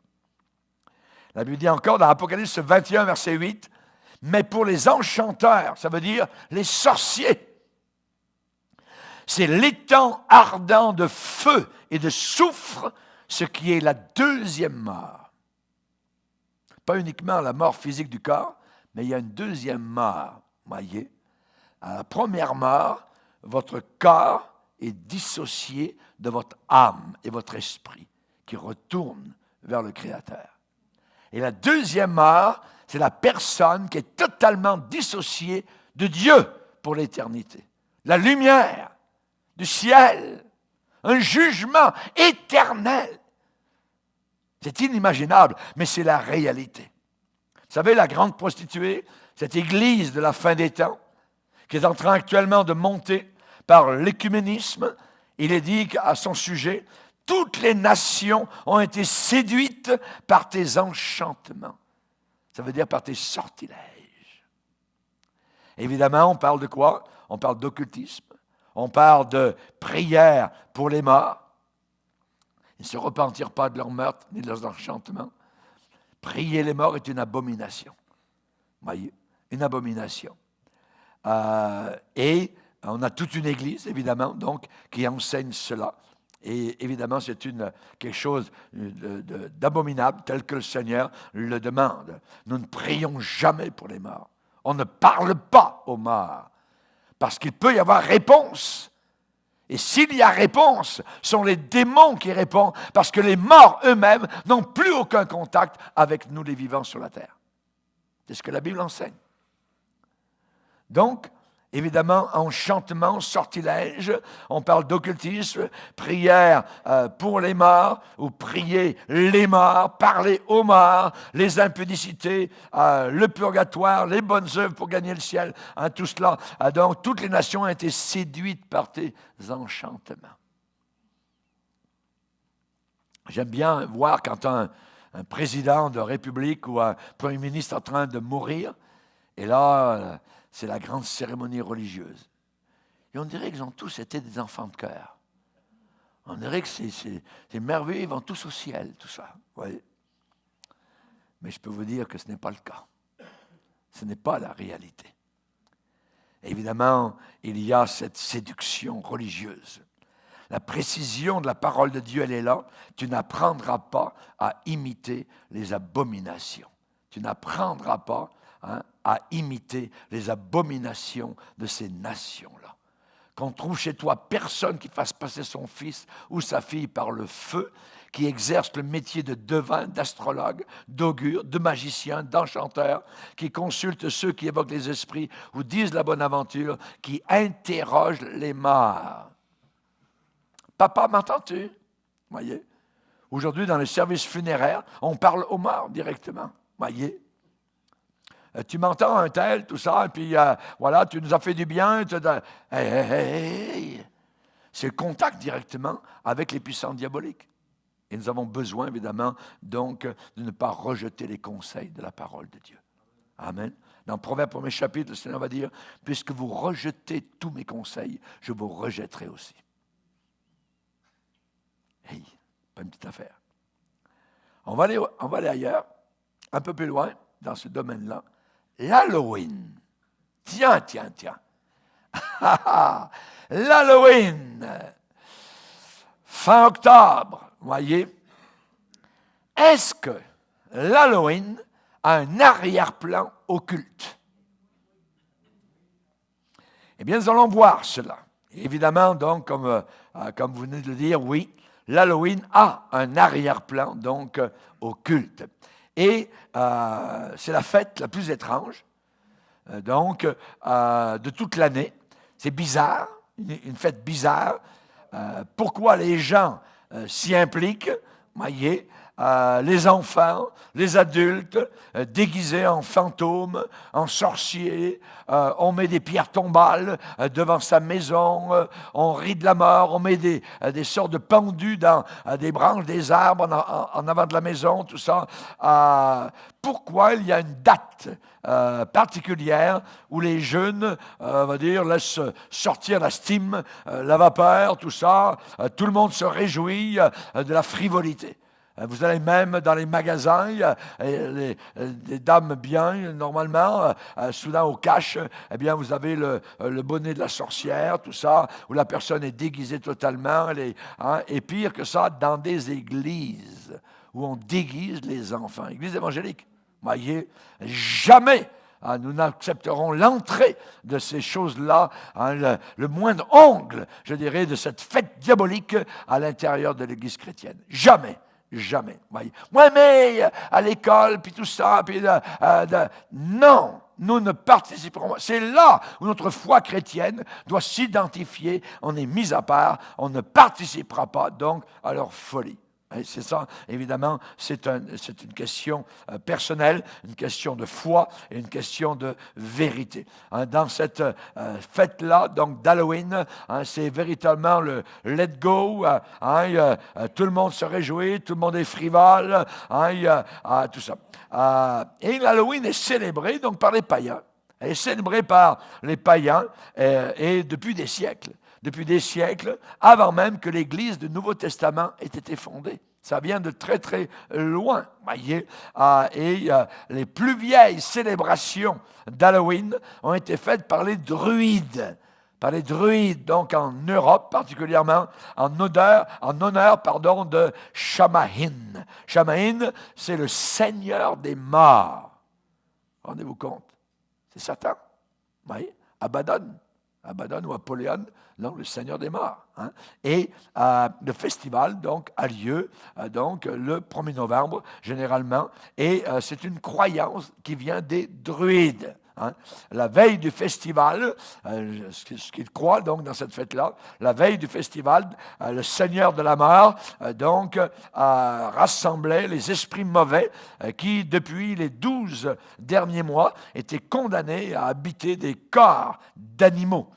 La Bible dit encore dans Apocalypse 21, verset 8, « Mais pour les enchanteurs, ça veut dire les sorciers, c'est l'étang ardent de feu et de soufre, ce qui est la deuxième mort. » Pas uniquement la mort physique du corps, mais il y a une deuxième mort. Voyez, à la première mort, votre corps est dissocié de votre âme et votre esprit qui retournent vers le Créateur. Et la deuxième mort, c'est la personne qui est totalement dissociée de Dieu pour l'éternité. La lumière du ciel, un jugement éternel. C'est inimaginable, mais c'est la réalité. Vous savez, la grande prostituée, cette église de la fin des temps, qui est en train actuellement de monter par l'écuménisme, il est dit à son sujet, toutes les nations ont été séduites par tes enchantements. Ça veut dire par tes sortilèges. Évidemment, on parle de quoi? On parle d'occultisme. On parle de prière pour les morts. Ils ne se repentirent pas de leur meurtre ni de leurs enchantements. Prier les morts est une abomination. Voyez, une abomination. Et on a toute une église, évidemment, donc, qui enseigne cela. Et évidemment, c'est quelque chose d'abominable, tel que le Seigneur le demande. Nous ne prions jamais pour les morts. On ne parle pas aux morts, parce qu'il peut y avoir réponse. Et s'il y a réponse, ce sont les démons qui répondent, parce que les morts eux-mêmes n'ont plus aucun contact avec nous les vivants sur la terre. C'est ce que la Bible enseigne. Donc, évidemment, enchantement, sortilège, on parle d'occultisme, prière pour les morts, ou prier les morts, parler aux morts, les impudicités, le purgatoire, les bonnes œuvres pour gagner le ciel, tout cela. Donc, toutes les nations ont été séduites par tes enchantements. J'aime bien voir quand un président de république ou un premier ministre est en train de mourir, et là, c'est la grande cérémonie religieuse. Et on dirait qu'ils ont tous été des enfants de cœur. On dirait que c'est merveilleux, ils vont tous au ciel, tout ça. Oui. Mais je peux vous dire que ce n'est pas le cas. Ce n'est pas la réalité. Évidemment, il y a cette séduction religieuse. La précision de la parole de Dieu, elle est là. Tu n'apprendras pas à imiter les abominations. Tu n'apprendras pas à imiter les abominations de ces nations-là. Qu'on trouve chez toi personne qui fasse passer son fils ou sa fille par le feu, qui exerce le métier de devin, d'astrologue, d'augure, de magicien, d'enchanteur, qui consulte ceux qui évoquent les esprits ou disent la bonne aventure, qui interroge les morts. Papa, m'entends-tu? Voyez? Aujourd'hui, dans les services funéraires, on parle aux morts directement. Voyez? Tu m'entends, un tel, tout ça, et puis voilà, tu nous as fait du bien. Hey. C'est le contact directement avec les puissances diaboliques. Et nous avons besoin, évidemment, donc, de ne pas rejeter les conseils de la parole de Dieu. Amen. Dans Proverbe 1er chapitre, le Seigneur va dire, puisque vous rejetez tous mes conseils, je vous rejetterai aussi. Hey, pas une petite affaire. On va aller ailleurs, un peu plus loin, dans ce domaine-là. L'Halloween. Tiens. L'Halloween. Fin octobre, voyez. Est-ce que l'Halloween a un arrière-plan occulte? Eh bien, nous allons voir cela. Évidemment, donc, comme vous venez de le dire, oui, l'Halloween a un arrière-plan, donc, occulte. Et c'est la fête la plus étrange, de toute l'année. C'est bizarre, une fête bizarre. Pourquoi les gens s'y impliquent? Voyez, les enfants, les adultes, déguisés en fantômes, en sorciers, on met des pierres tombales devant sa maison, on rit de la mort, on met des sortes de pendus dans des branches des arbres en avant de la maison, tout ça. Pourquoi il y a une date particulière où les jeunes, on va dire, laissent sortir la steam, la vapeur, tout ça, tout le monde se réjouit de la frivolité. Vous allez même dans les magasins, les dames bien, normalement, soudain au cash, eh bien, vous avez le bonnet de la sorcière, tout ça, où la personne est déguisée totalement. Et pire que ça, dans des églises où on déguise les enfants. Église évangélique, voyez, jamais nous n'accepterons l'entrée de ces choses-là, le moindre ongle, je dirais, de cette fête diabolique à l'intérieur de l'Église chrétienne. Jamais. Jamais. Voyez. Ouais, mais à l'école, puis tout ça, puis non, nous ne participerons pas. C'est là où notre foi chrétienne doit s'identifier. On est mis à part, on ne participera pas donc à leur folie. Et c'est ça, évidemment, c'est une question personnelle, une question de foi et une question de vérité. Dans cette fête-là, donc d'Halloween, c'est véritablement le let go, tout le monde se réjouit, tout le monde est frivole, tout ça. Et l'Halloween est célébré donc par les païens. Elle est célébrée par les païens et depuis des siècles. Depuis des siècles, avant même que l'Église du Nouveau Testament ait été fondée. Ça vient de très, très loin, voyez. Et les plus vieilles célébrations d'Halloween ont été faites par les druides. Donc en Europe, particulièrement en honneur de Shamahin. Shamahin, c'est le seigneur des morts. Rendez-vous compte? C'est Satan. Voyez? Abaddon ou Apollyon, donc le Seigneur des morts. Et le festival donc a lieu donc le 1er novembre généralement, et c'est une croyance qui vient des druides. La veille du festival, ce qu'ils croient donc dans cette fête-là, la veille du festival, le Seigneur de la mort donc rassemblait les esprits mauvais qui, depuis les 12 derniers mois, étaient condamnés à habiter des corps d'animaux.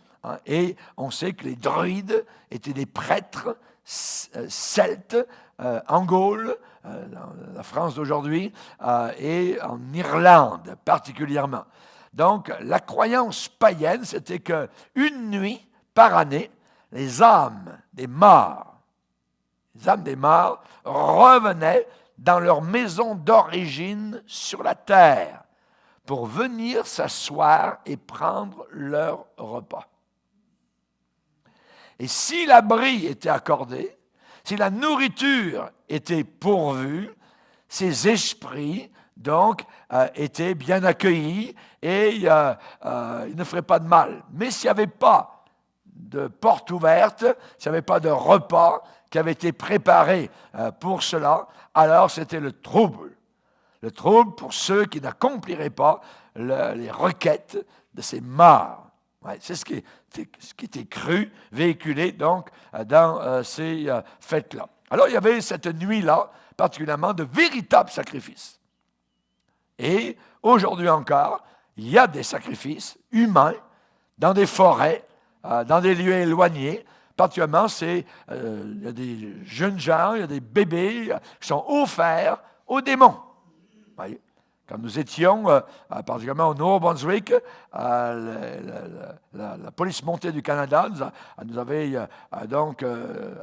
Et on sait que les druides étaient des prêtres celtes en Gaule, dans la France d'aujourd'hui, et en Irlande particulièrement. Donc, la croyance païenne, c'était qu'une nuit par année, les âmes des morts les âmes des morts, revenaient dans leur maison d'origine sur la terre pour venir s'asseoir et prendre leur repas. Et si l'abri était accordé, si la nourriture était pourvue, ces esprits, donc, étaient bien accueillis et ils ne feraient pas de mal. Mais s'il n'y avait pas de porte ouverte, s'il n'y avait pas de repas qui avait été préparé pour cela, alors c'était le trouble. Le trouble pour ceux qui n'accompliraient pas les requêtes de ces morts. Ouais, c'est ce qui était cru, véhiculé donc dans ces fêtes-là. Alors il y avait cette nuit-là, particulièrement de véritables sacrifices. Et aujourd'hui encore, il y a des sacrifices humains dans des forêts, dans des lieux éloignés. Particulièrement, il y a des jeunes gens, il y a des bébés qui sont offerts aux démons. Voyez? Quand nous étions, particulièrement au Nouveau-Brunswick, la police montée du Canada nous avait donc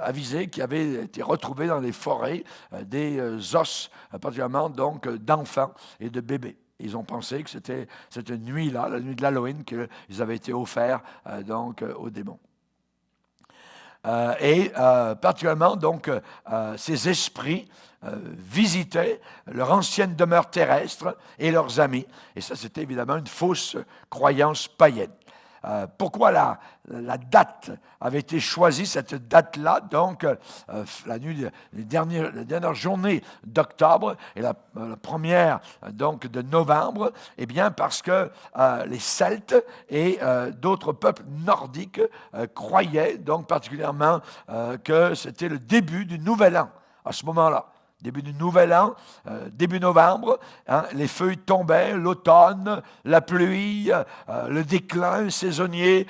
avisé qu'il avait été retrouvé dans les forêts des os, particulièrement donc d'enfants et de bébés. Ils ont pensé que c'était cette nuit-là, la nuit de l'Halloween, qu'ils avaient été offerts donc aux démons. Particulièrement donc ces esprits visitaient leur ancienne demeure terrestre et leurs amis. Et ça, c'était évidemment une fausse croyance païenne. Pourquoi la date avait été choisie, cette date-là, donc la dernière journée d'octobre et la première donc de novembre? Eh bien parce que les Celtes et d'autres peuples nordiques croyaient donc particulièrement que c'était le début du nouvel an à ce moment-là. Début du nouvel an, début novembre, les feuilles tombaient, l'automne, la pluie, le déclin saisonnier,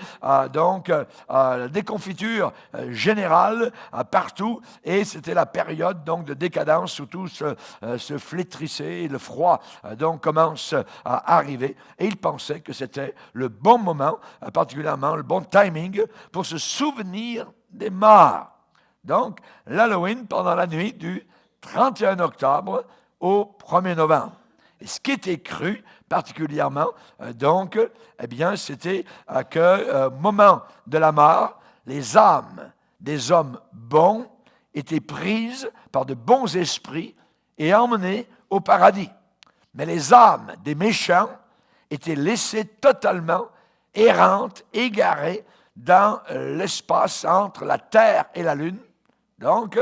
donc la déconfiture générale partout, et c'était la période donc de décadence où tout se flétrissait et le froid donc commence à arriver. Et ils pensaient que c'était le bon moment, particulièrement le bon timing pour se souvenir des morts. Donc, l'Halloween pendant la nuit du 31 octobre au 1er novembre. Et ce qui était cru particulièrement, donc, eh bien, c'était qu'au moment de la mort, les âmes des hommes bons étaient prises par de bons esprits et emmenées au paradis. Mais les âmes des méchants étaient laissées totalement errantes, égarées dans l'espace entre la terre et la lune. Donc,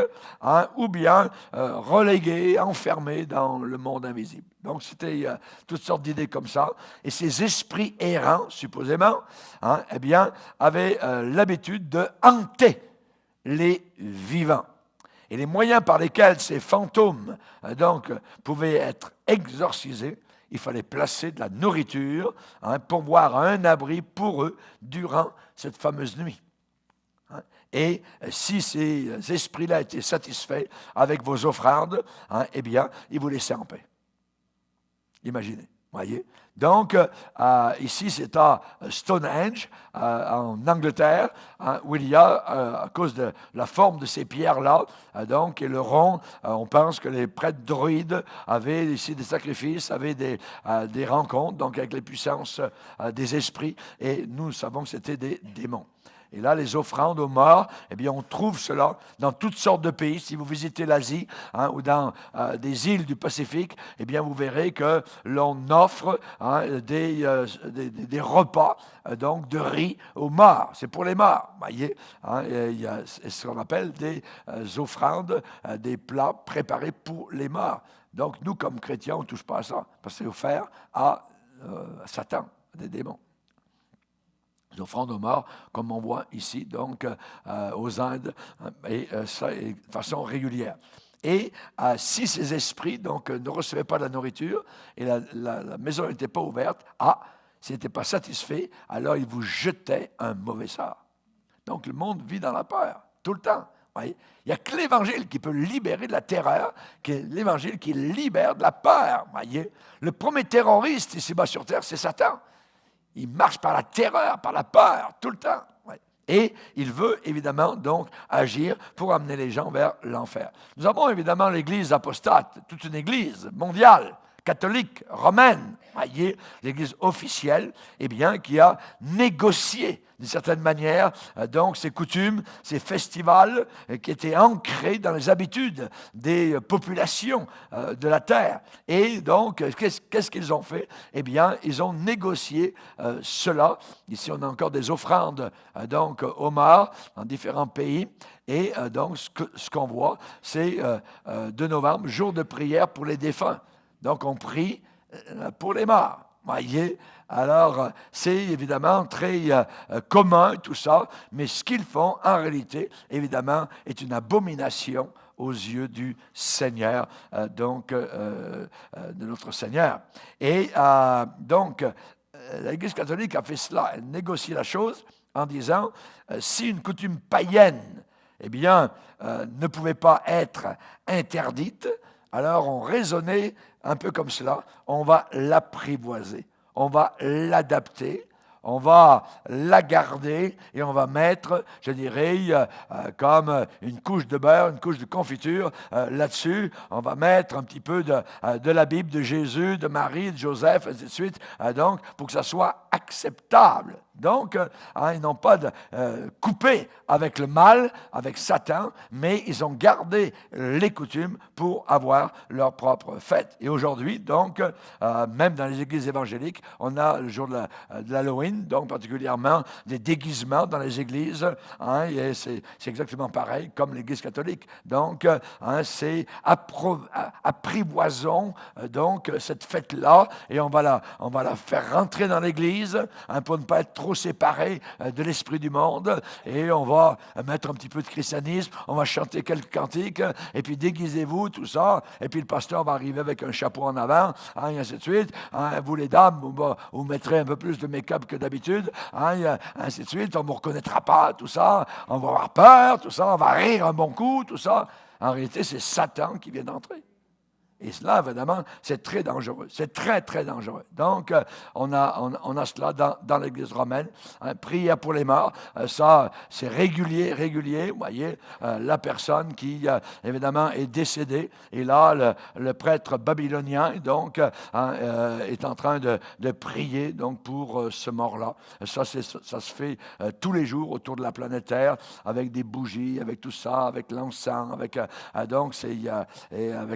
ou bien relégués, enfermés dans le monde invisible. Donc, c'était toutes sortes d'idées comme ça. Et ces esprits errants, supposément, eh bien, avaient l'habitude de hanter les vivants. Et les moyens par lesquels ces fantômes donc, pouvaient être exorcisés, il fallait placer de la nourriture pour boire un abri pour eux durant cette fameuse nuit. Et si ces esprits-là étaient satisfaits avec vos offrandes, eh bien, ils vous laissaient en paix. Imaginez, voyez. Donc, ici, c'est à Stonehenge, en Angleterre, où il y a, à cause de la forme de ces pierres-là, donc, et le rond, on pense que les prêtres druides avaient ici des sacrifices, avaient des rencontres, donc avec les puissances des esprits, et nous savons que c'était des démons. Et là, les offrandes aux morts, eh bien, on trouve cela dans toutes sortes de pays. Si vous visitez l'Asie ou dans des îles du Pacifique, eh bien, vous verrez que l'on offre des repas donc de riz aux morts. C'est pour les morts. Voyez, il y a ce qu'on appelle des offrandes, des plats préparés pour les morts. Donc, nous, comme chrétiens, on ne touche pas à ça, parce que c'est offert à Satan, à des démons. Les offrandes aux morts, comme on voit ici, donc aux Indes, et ça de façon régulière. Et si ces esprits donc, ne recevaient pas de la nourriture et la maison n'était pas ouverte, s'ils n'étaient pas satisfaits, alors ils vous jetaient un mauvais sort. Donc le monde vit dans la peur, tout le temps. Voyez? Il n'y a que l'Évangile qui peut libérer de la terreur, qui est l'Évangile qui libère de la peur. Voyez? Le premier terroriste ici-bas sur terre, c'est Satan. Il marche par la terreur, par la peur, tout le temps. Ouais. Et il veut évidemment donc agir pour amener les gens vers l'enfer. Nous avons évidemment l'Église apostate, toute une Église mondiale, catholique, romaine, voyez, l'Église officielle, eh bien, qui a négocié d'une certaine manière, donc ces coutumes, ces festivals qui étaient ancrés dans les habitudes des populations de la terre. Et donc, qu'est-ce qu'ils ont fait? Eh bien, ils ont négocié cela. Ici, on a encore des offrandes donc aux morts dans différents pays. Et donc, ce qu'on voit, c'est 2 novembre, jour de prière pour les défunts. Donc, on prie pour les morts. Voyez, alors c'est évidemment très commun tout ça, mais ce qu'ils font en réalité, évidemment, est une abomination aux yeux du Seigneur, de notre Seigneur. Et donc, l'Église catholique a fait cela, elle négocie la chose en disant, si une coutume païenne, eh bien, ne pouvait pas être interdite, alors on raisonnait un peu comme cela, on va l'apprivoiser, on va l'adapter, on va la garder et on va mettre, je dirais, comme une couche de beurre, une couche de confiture là-dessus. On va mettre un petit peu de la Bible, de Jésus, de Marie, de Joseph, ainsi de suite, donc pour que ça soit acceptable. Donc, ils n'ont pas coupé avec le mal, avec Satan, mais ils ont gardé les coutumes pour avoir leur propre fête. Et aujourd'hui, donc, même dans les églises évangéliques, on a le jour de l'Halloween, donc particulièrement des déguisements dans les églises, et c'est exactement pareil comme l'Église catholique. Donc, c'est apprivoisons donc cette fête-là, et on va la faire rentrer dans l'Église pour ne pas être trop séparés de l'esprit du monde, et on va mettre un petit peu de christianisme, on va chanter quelques cantiques, et puis déguisez-vous, tout ça, et puis le pasteur va arriver avec un chapeau en avant, et ainsi de suite. Vous les dames, vous mettrez un peu plus de make-up que d'habitude, ainsi de suite, on ne vous reconnaîtra pas, tout ça, on va avoir peur, tout ça, on va rire un bon coup, tout ça. En réalité, c'est Satan qui vient d'entrer. Et cela, évidemment, c'est très dangereux. C'est très, très dangereux. Donc, on a cela dans l'Église romaine. Prière pour les morts, ça, c'est régulier. Vous voyez, la personne qui, évidemment, est décédée. Et là, le prêtre babylonien, donc, est en train de prier donc, pour ce mort-là. Ça se fait tous les jours autour de la planète Terre, avec des bougies, avec tout ça, avec l'encens, avec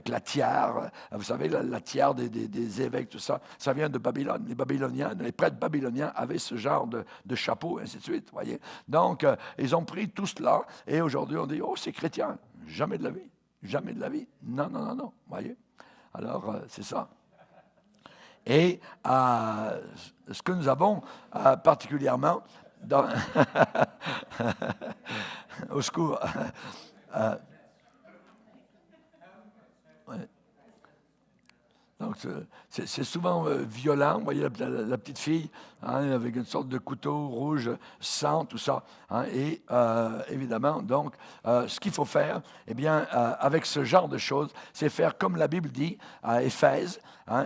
la tiare. Vous savez, la tiare des évêques, tout ça, ça vient de Babylone. Les Babyloniens, les prêtres babyloniens avaient ce genre de chapeau, ainsi de suite, voyez. Donc, ils ont pris tout cela, et aujourd'hui, on dit, oh, c'est chrétien. Jamais de la vie. Jamais de la vie. Non, voyez. Alors, c'est ça. Et ce que nous avons particulièrement dans... Au secours. Ouais. Donc, c'est souvent violent. Vous voyez la petite fille avec une sorte de couteau rouge, sang, tout ça. Et évidemment, donc, ce qu'il faut faire, eh bien, avec ce genre de choses, c'est faire comme la Bible dit à Éphèse.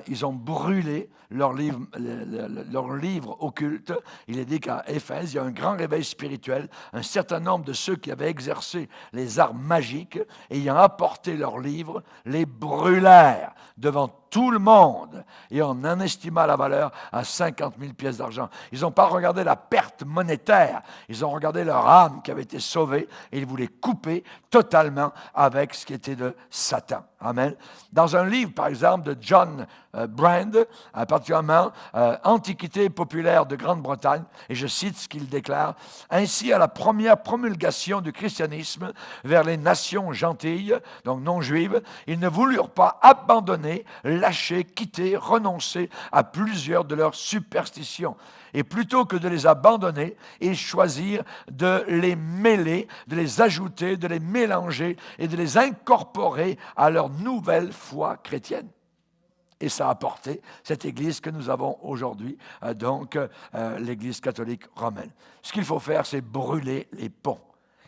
Ils ont brûlé leur livre occulte. Il est dit qu'à Éphèse, il y a un grand réveil spirituel. Un certain nombre de ceux qui avaient exercé les arts magiques, ayant apporté leurs livres, les brûlèrent devant tout le monde, et on en estima la valeur à 50 000 pièces d'argent. Ils n'ont pas regardé la perte monétaire, ils ont regardé leur âme qui avait été sauvée, et ils voulaient couper totalement avec ce qui était de Satan. Amen. Dans un livre, par exemple, de John Brand, particulièrement Antiquité populaire de Grande-Bretagne, et je cite ce qu'il déclare, « Ainsi, à la première promulgation du christianisme vers les nations gentilles, donc non juives, ils ne voulurent pas abandonner, lâcher, quitter, renoncer à plusieurs de leurs superstitions. Et plutôt que de les abandonner, ils choisirent de les mêler, de les ajouter, de les mélanger et de les incorporer à leur nouvelle foi chrétienne. » Et ça a apporté cette Église que nous avons aujourd'hui, donc l'Église catholique romaine. Ce qu'il faut faire, c'est brûler les ponts.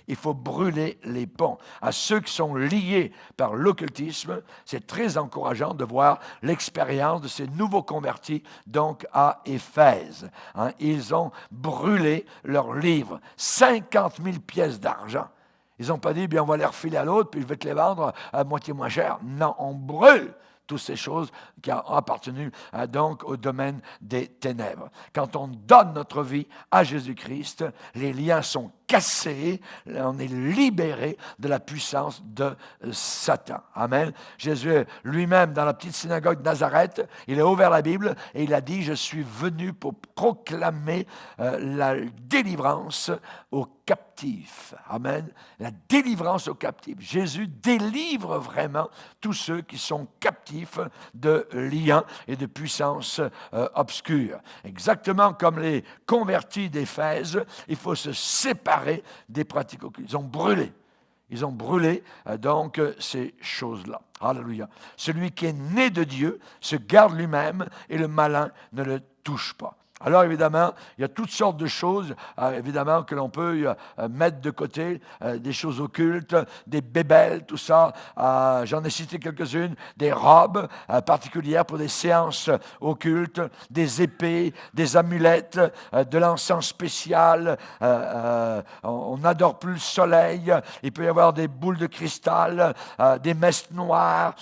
Il faut brûler les ponts. À ceux qui sont liés par l'occultisme, c'est très encourageant de voir l'expérience de ces nouveaux convertis, donc à Éphèse. Hein, ils ont brûlé leurs livres, 50 000 pièces d'argent. Ils n'ont pas dit, bien, on va les refiler à l'autre, puis je vais te les vendre à moitié moins cher. Non, on brûle toutes ces choses qui ont appartenu donc au domaine des ténèbres. Quand on donne notre vie à Jésus-Christ, les liens sont cassés, on est libéré de la puissance de Satan. Amen. Jésus lui-même, dans la petite synagogue de Nazareth, il a ouvert la Bible et il a dit, je suis venu pour proclamer la délivrance aux captifs. Amen. La délivrance aux captifs. Jésus délivre vraiment tous ceux qui sont captifs de liens et de puissances obscures. Exactement comme les convertis d'Éphèse, il faut se séparer des pratiques occultes. Ils ont brûlé donc ces choses-là. Alléluia. Celui qui est né de Dieu se garde lui-même et le malin ne le touche pas. Alors évidemment, il y a toutes sortes de choses, évidemment, que l'on peut mettre de côté, des choses occultes, des bébelles, tout ça. J'en ai cité quelques-unes, des robes particulières pour des séances occultes, des épées, des amulettes, de l'encens spécial. On n'adore plus le soleil. Il peut y avoir des boules de cristal, des messes noires.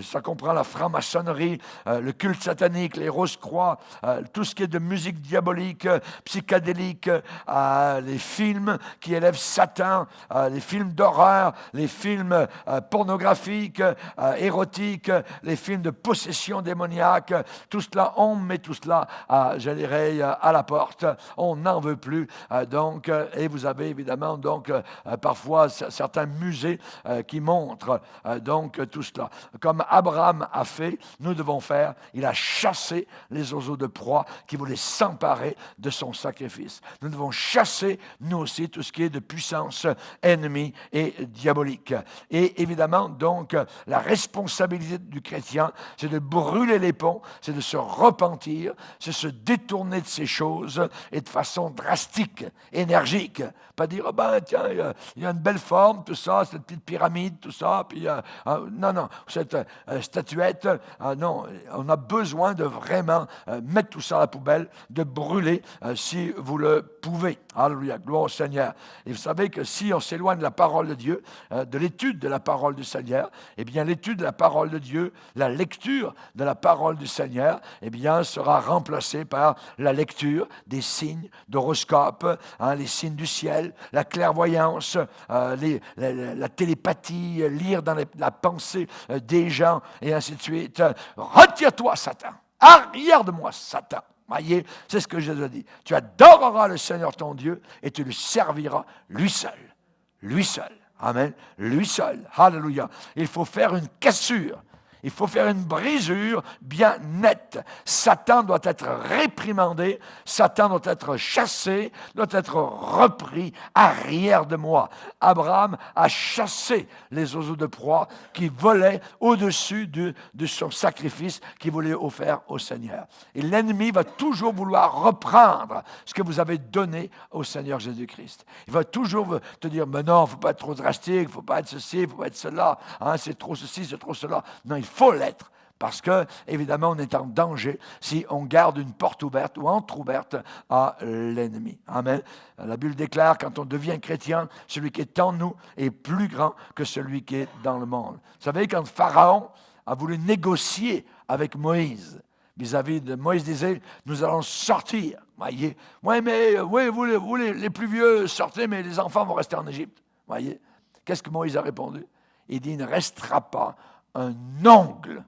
Ça comprend la franc-maçonnerie, le culte satanique, les rose-croix, tout ce qui est de musique diabolique, psychédélique, les films qui élèvent Satan, les films d'horreur, les films pornographiques, érotiques, les films de possession démoniaque, tout cela, on met tout cela, je dirais, à la porte. On n'en veut plus. Donc, et vous avez évidemment donc parfois certains musées qui montrent donc tout cela. Comme Abraham a fait, nous devons faire. Il a chassé les oiseaux de proie qui voulait s'emparer de son sacrifice. Nous devons chasser, nous aussi, tout ce qui est de puissance ennemie et diabolique. Et évidemment, donc, la responsabilité du chrétien, c'est de brûler les ponts, c'est de se repentir, c'est de se détourner de ces choses et de façon drastique, énergique. Pas dire, oh ben, tiens, il y a une belle forme, tout ça, cette petite pyramide, tout ça, puis non, cette statuette, non, on a besoin de vraiment mettre tout ça à la poubelle, de brûler si vous le pouvez. Alléluia, gloire au Seigneur. Et vous savez que si on s'éloigne de la parole de Dieu, de l'étude de la parole du Seigneur, eh bien l'étude de la parole de Dieu, la lecture de la parole du Seigneur, eh bien sera remplacée par la lecture des signes d'horoscope, les signes du ciel, la clairvoyance, la télépathie, lire dans la pensée des gens et ainsi de suite. Retire-toi, Satan. Arrière de moi, Satan. Voyez, c'est ce que Jésus a dit. Tu adoreras le Seigneur ton Dieu et tu le serviras lui seul. Lui seul. Amen. Lui seul. Alléluia. Il faut faire une cassure. Il faut faire une brisure bien nette. Satan doit être réprimandé, Satan doit être chassé, doit être repris arrière de moi. Abraham a chassé les oiseaux de proie qui volaient au-dessus de son sacrifice qu'il voulait offrir au Seigneur. Et l'ennemi va toujours vouloir reprendre ce que vous avez donné au Seigneur Jésus-Christ. Il va toujours te dire, mais non, il ne faut pas être trop drastique, il ne faut pas être ceci, il ne faut pas être cela, c'est trop ceci, c'est trop cela. Non, il faut l'être, parce que, évidemment, on est en danger si on garde une porte ouverte ou entrouverte à l'ennemi. Amen. La Bible déclare, quand on devient chrétien, celui qui est en nous est plus grand que celui qui est dans le monde. Vous savez, quand Pharaon a voulu négocier avec Moïse, vis-à-vis de Moïse disait, nous allons sortir. Voyez, oui, mais vous les plus vieux, sortez, mais les enfants vont rester en Égypte. Voyez, qu'est-ce que Moïse a répondu? Il dit, il ne restera pas un ongle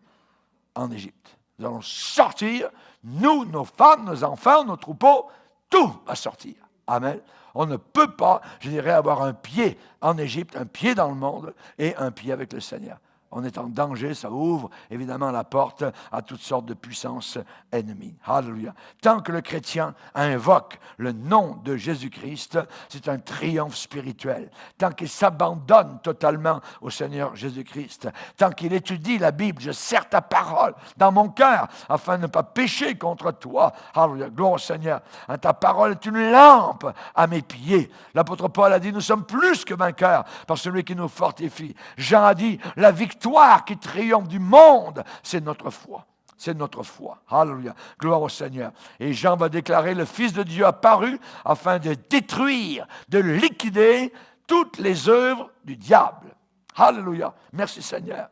en Égypte. Nous allons sortir, nous, nos femmes, nos enfants, nos troupeaux, tout va sortir. Amen. On ne peut pas, je dirais, avoir un pied en Égypte, un pied dans le monde et un pied avec le Seigneur. on est en danger, ça ouvre évidemment la porte à toutes sortes de puissances ennemies. Alléluia. Tant que le chrétien invoque le nom de Jésus-Christ, c'est un triomphe spirituel. Tant qu'il s'abandonne totalement au Seigneur Jésus-Christ, tant qu'il étudie la Bible, je serre ta parole dans mon cœur afin de ne pas pécher contre toi. Alléluia. Gloire au Seigneur. Ta parole est une lampe à mes pieds. L'apôtre Paul a dit, nous sommes plus que vainqueurs par celui qui nous fortifie. Jean a dit, la victoire qui triomphe du monde, c'est notre foi. C'est notre foi. Alléluia. Gloire au Seigneur. Et Jean va déclarer, le Fils de Dieu apparu afin de détruire, de liquider toutes les œuvres du diable. Alléluia. Merci Seigneur.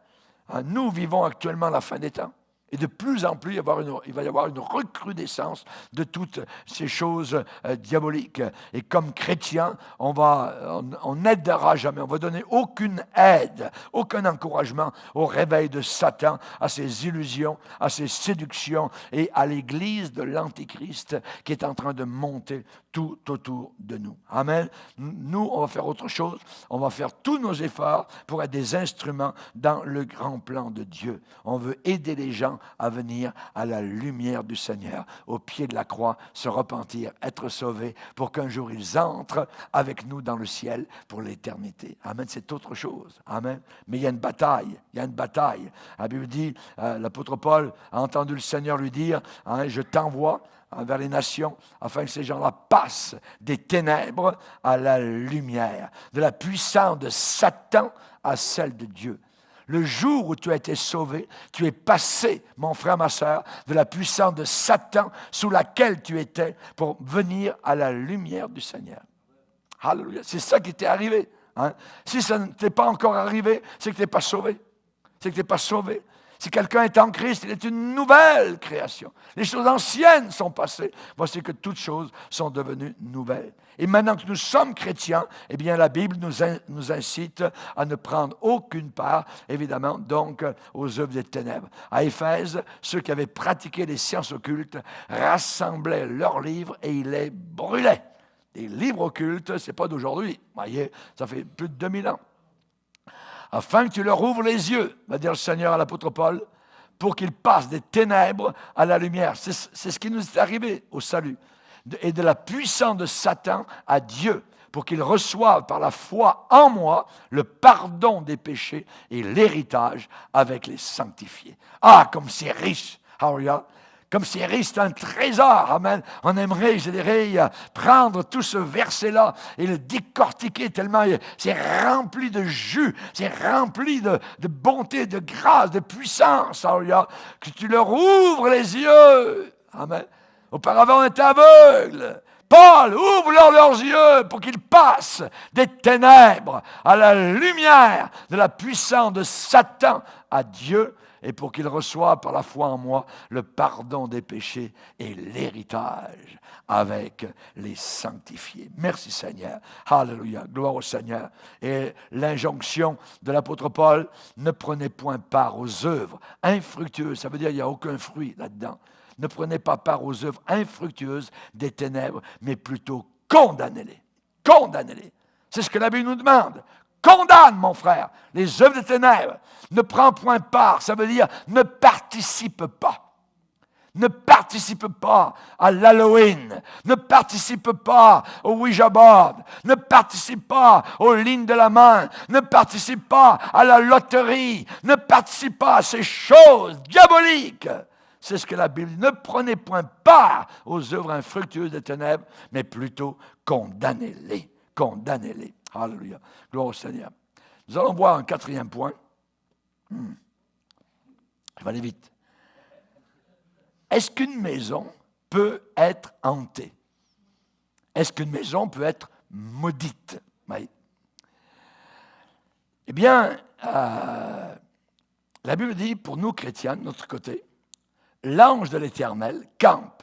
Nous vivons actuellement la fin des temps. Et de plus en plus, il va y avoir une recrudescence de toutes ces choses diaboliques. Et comme chrétiens, on n'aidera jamais, on ne va donner aucune aide, aucun encouragement au réveil de Satan, à ses illusions, à ses séductions et à l'Église de l'Antichrist qui est en train de monter tout autour de nous. Amen. Nous, on va faire autre chose. On va faire tous nos efforts pour être des instruments dans le grand plan de Dieu. On veut aider les gens à venir à la lumière du Seigneur, au pied de la croix, se repentir, être sauvés, pour qu'un jour ils entrent avec nous dans le ciel pour l'éternité. Amen, c'est autre chose. Amen. Mais il y a une bataille, La Bible dit, l'apôtre Paul a entendu le Seigneur lui dire, je t'envoie vers les nations, afin que ces gens-là passent des ténèbres à la lumière, de la puissance de Satan à celle de Dieu. Le jour où tu as été sauvé, tu es passé, mon frère, ma sœur, de la puissance de Satan sous laquelle tu étais pour venir à la lumière du Seigneur. Alléluia. C'est ça qui t'est arrivé. Si ça ne t'est pas encore arrivé, c'est que tu n'es pas sauvé. Si quelqu'un est en Christ, il est une nouvelle création. Les choses anciennes sont passées. Voici que toutes choses sont devenues nouvelles. Et maintenant que nous sommes chrétiens, eh bien la Bible nous incite à ne prendre aucune part, évidemment, donc aux œuvres des ténèbres. À Éphèse, ceux qui avaient pratiqué les sciences occultes rassemblaient leurs livres et ils les brûlaient. Les livres occultes, ce n'est pas d'aujourd'hui. Vous voyez, ça fait plus de 2000 ans. Afin que tu leur ouvres les yeux, va dire le Seigneur à l'apôtre Paul, pour qu'ils passent des ténèbres à la lumière. C'est ce qui nous est arrivé au salut. Et de la puissance de Satan à Dieu, pour qu'ils reçoivent par la foi en moi le pardon des péchés et l'héritage avec les sanctifiés. Ah, comme c'est riche! Hallelujah! Comme c'est riche, c'est un trésor. Amen. On aimerait, je dirais, prendre tout ce verset-là et le décortiquer tellement c'est rempli de jus, c'est rempli de bonté, de grâce, de puissance. Alléluia. Que tu leur ouvres les yeux. Amen. Auparavant, on était aveugles. Paul, ouvre-leur leurs yeux pour qu'ils passent des ténèbres à la lumière de la puissance de Satan à Dieu, et pour qu'ils reçoivent par la foi en moi le pardon des péchés et l'héritage avec les sanctifiés. Merci Seigneur. Alléluia. Gloire au Seigneur. Et l'injonction de l'apôtre Paul, ne prenez point part aux œuvres infructueuses. Ça veut dire qu'il n'y a aucun fruit là-dedans. Ne prenez pas part aux œuvres infructueuses des ténèbres, mais plutôt condamnez-les. Condamnez-les. C'est ce que la Bible nous demande. Condamne, mon frère, les œuvres des ténèbres. Ne prends point part, ça veut dire ne participe pas. Ne participe pas à l'Halloween. Ne participe pas au Ouija board. Ne participe pas aux lignes de la main. Ne participe pas à la loterie. Ne participe pas à ces choses diaboliques. C'est ce que la Bible dit. Ne prenez point part aux œuvres infructueuses des ténèbres, mais plutôt condamnez-les. Condamnez-les. Alléluia. Gloire au Seigneur. Nous allons voir un quatrième point. Je vais aller vite. Est-ce qu'une maison peut être hantée? Est-ce qu'une maison peut être maudite? Oui. Eh bien, la Bible dit, pour nous chrétiens, de notre côté, l'ange de l'Éternel campe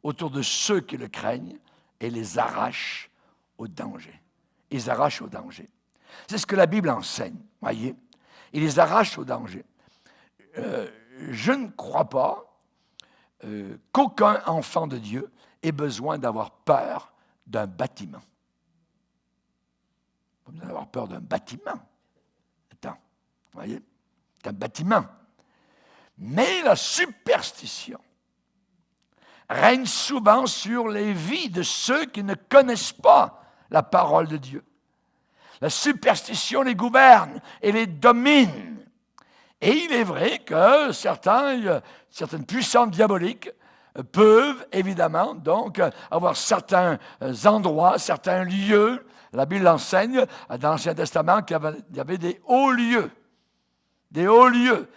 autour de ceux qui le craignent et les arrache au danger. Ils les arrachent au danger. C'est ce que la Bible enseigne, voyez. Il les arrache au danger. Je ne crois pas qu'aucun enfant de Dieu ait besoin d'avoir peur d'un bâtiment. Pas besoin d'avoir peur d'un bâtiment. Attends, voyez. C'est un bâtiment. Mais la superstition règne souvent sur les vies de ceux qui ne connaissent pas la parole de Dieu. La superstition les gouverne et les domine. Et il est vrai que certaines puissances diaboliques peuvent évidemment donc avoir certains endroits, certains lieux. La Bible enseigne dans l'Ancien Testament qu'il y avait des hauts lieux. Des hauts lieux.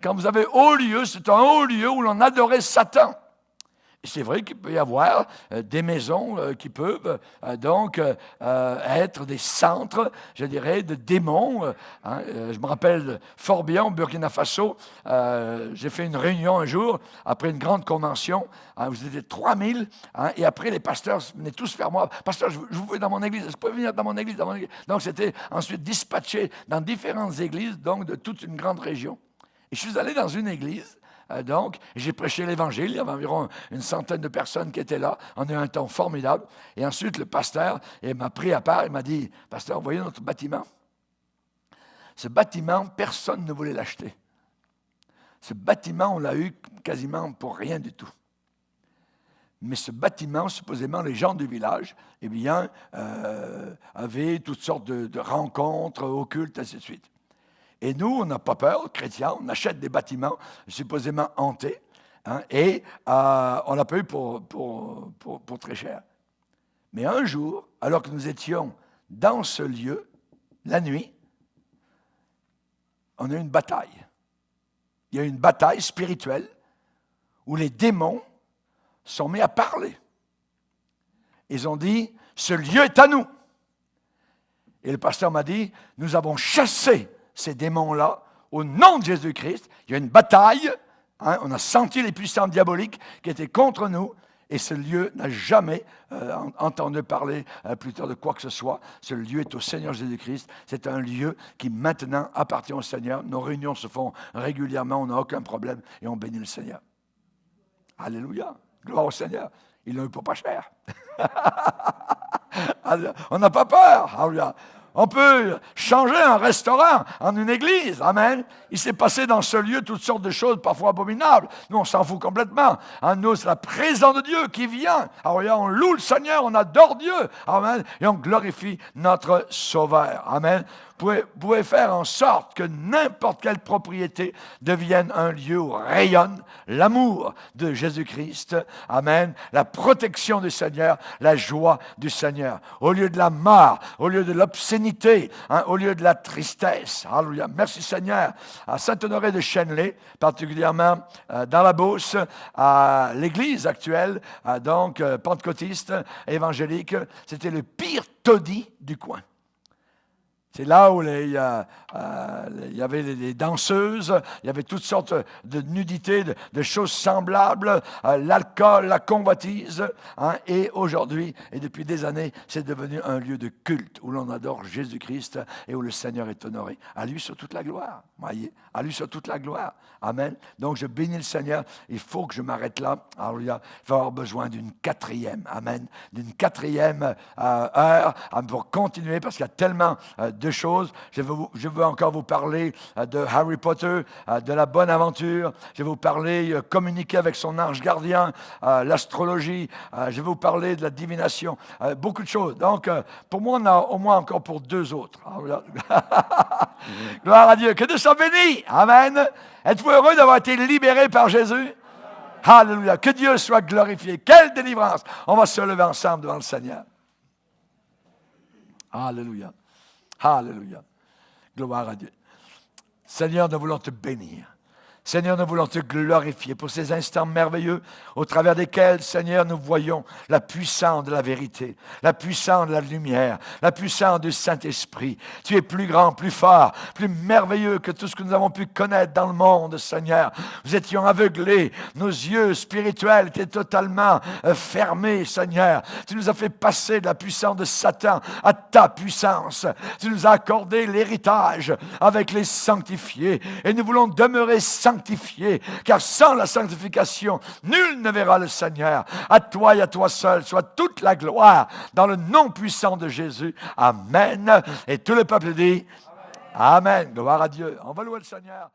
Quand vous avez haut lieu, c'est un haut lieu où l'on adorait Satan. Et c'est vrai qu'il peut y avoir des maisons qui peuvent donc être des centres, je dirais, de démons. Je me rappelle fort bien au Burkina Faso, j'ai fait une réunion un jour, après une grande convention, vous étiez 3000, et après les pasteurs venaient tous vers moi. Pasteur, je vous veux dans mon église, je peux venir dans mon église, Donc c'était ensuite dispatché dans différentes églises, donc de toute une grande région. Et je suis allé dans une église, donc, j'ai prêché l'Évangile, il y avait environ une centaine de personnes qui étaient là, on a eu un temps formidable, et ensuite le pasteur m'a pris à part, il m'a dit, « Pasteur, vous voyez notre bâtiment? Ce bâtiment, personne ne voulait l'acheter. Ce bâtiment, on l'a eu quasiment pour rien du tout. Mais ce bâtiment, supposément, les gens du village, eh bien, avaient toutes sortes de rencontres occultes, ainsi de suite. Et nous, on n'a pas peur, chrétiens, on achète des bâtiments supposément hantés, et on l'a pas eu pour très cher. Mais un jour, alors que nous étions dans ce lieu, la nuit, on a eu une bataille. Il y a eu une bataille spirituelle où les démons sont mis à parler. Ils ont dit, ce lieu est à nous. Et le pasteur m'a dit, nous avons chassé ces démons-là, au nom de Jésus-Christ. Il y a une bataille, on a senti les puissances diaboliques qui étaient contre nous, et ce lieu n'a jamais entendu parler plus tard de quoi que ce soit. Ce lieu est au Seigneur Jésus-Christ. C'est un lieu qui maintenant appartient au Seigneur. Nos réunions se font régulièrement, on n'a aucun problème, et on bénit le Seigneur. Alléluia, gloire au Seigneur. Il l'a eu pour pas cher. On n'a pas peur. Alléluia. On peut changer un restaurant en une église. Amen. Il s'est passé dans ce lieu toutes sortes de choses, parfois abominables. Nous, on s'en fout complètement. Nous, c'est la présence de Dieu qui vient. Alors, on loue le Seigneur, on adore Dieu. Amen. Et on glorifie notre Sauveur. Amen. Vous pouvez faire en sorte que n'importe quelle propriété devienne un lieu où rayonne l'amour de Jésus-Christ. Amen. La protection du Seigneur, la joie du Seigneur. Au lieu de la mort, au lieu de l'obscénité, au lieu de la tristesse. Alléluia. Merci Seigneur. À Saint-Honoré de Chenley, particulièrement dans la Beauce, à l'église actuelle, donc pentecôtiste, évangélique, c'était le pire taudis du coin. C'est là où il y avait les danseuses, il y avait toutes sortes de nudités, de choses semblables, l'alcool, la convoitise. Et aujourd'hui, et depuis des années, c'est devenu un lieu de culte où l'on adore Jésus-Christ et où le Seigneur est honoré. À lui soit toute la gloire. Voyez, à lui soit toute la gloire. Amen. Donc je bénis le Seigneur. Il faut que je m'arrête là. Alléluia. Il va avoir besoin d'une quatrième. Amen. D'une quatrième heure pour continuer parce qu'il y a tellement de choses. Je veux encore vous parler de Harry Potter, de la bonne aventure. Je vais vous parler communiquer avec son ange gardien, l'astrologie. Je vais vous parler de la divination. Beaucoup de choses. Donc, pour moi, on a au moins encore pour 2 autres. Gloire à Dieu. Que Dieu soit béni. Amen. Êtes-vous heureux d'avoir été libéré par Jésus? Alléluia. Que Dieu soit glorifié. Quelle délivrance. On va se lever ensemble devant le Seigneur. Alléluia. Alléluia. Gloire à Dieu. Seigneur, nous voulons te bénir. Seigneur, nous voulons te glorifier pour ces instants merveilleux au travers desquels, Seigneur, nous voyons la puissance de la vérité, la puissance de la lumière, la puissance du Saint-Esprit. Tu es plus grand, plus fort, plus merveilleux que tout ce que nous avons pu connaître dans le monde, Seigneur. Nous étions aveuglés, nos yeux spirituels étaient totalement fermés, Seigneur. Tu nous as fait passer de la puissance de Satan à ta puissance. Tu nous as accordé l'héritage avec les sanctifiés et nous voulons demeurer sanctifiés, car sans la sanctification, nul ne verra le Seigneur. À toi et à toi seul soit toute la gloire dans le nom puissant de Jésus. Amen. Et tout le peuple dit Amen. Gloire à Dieu. On va louer le Seigneur.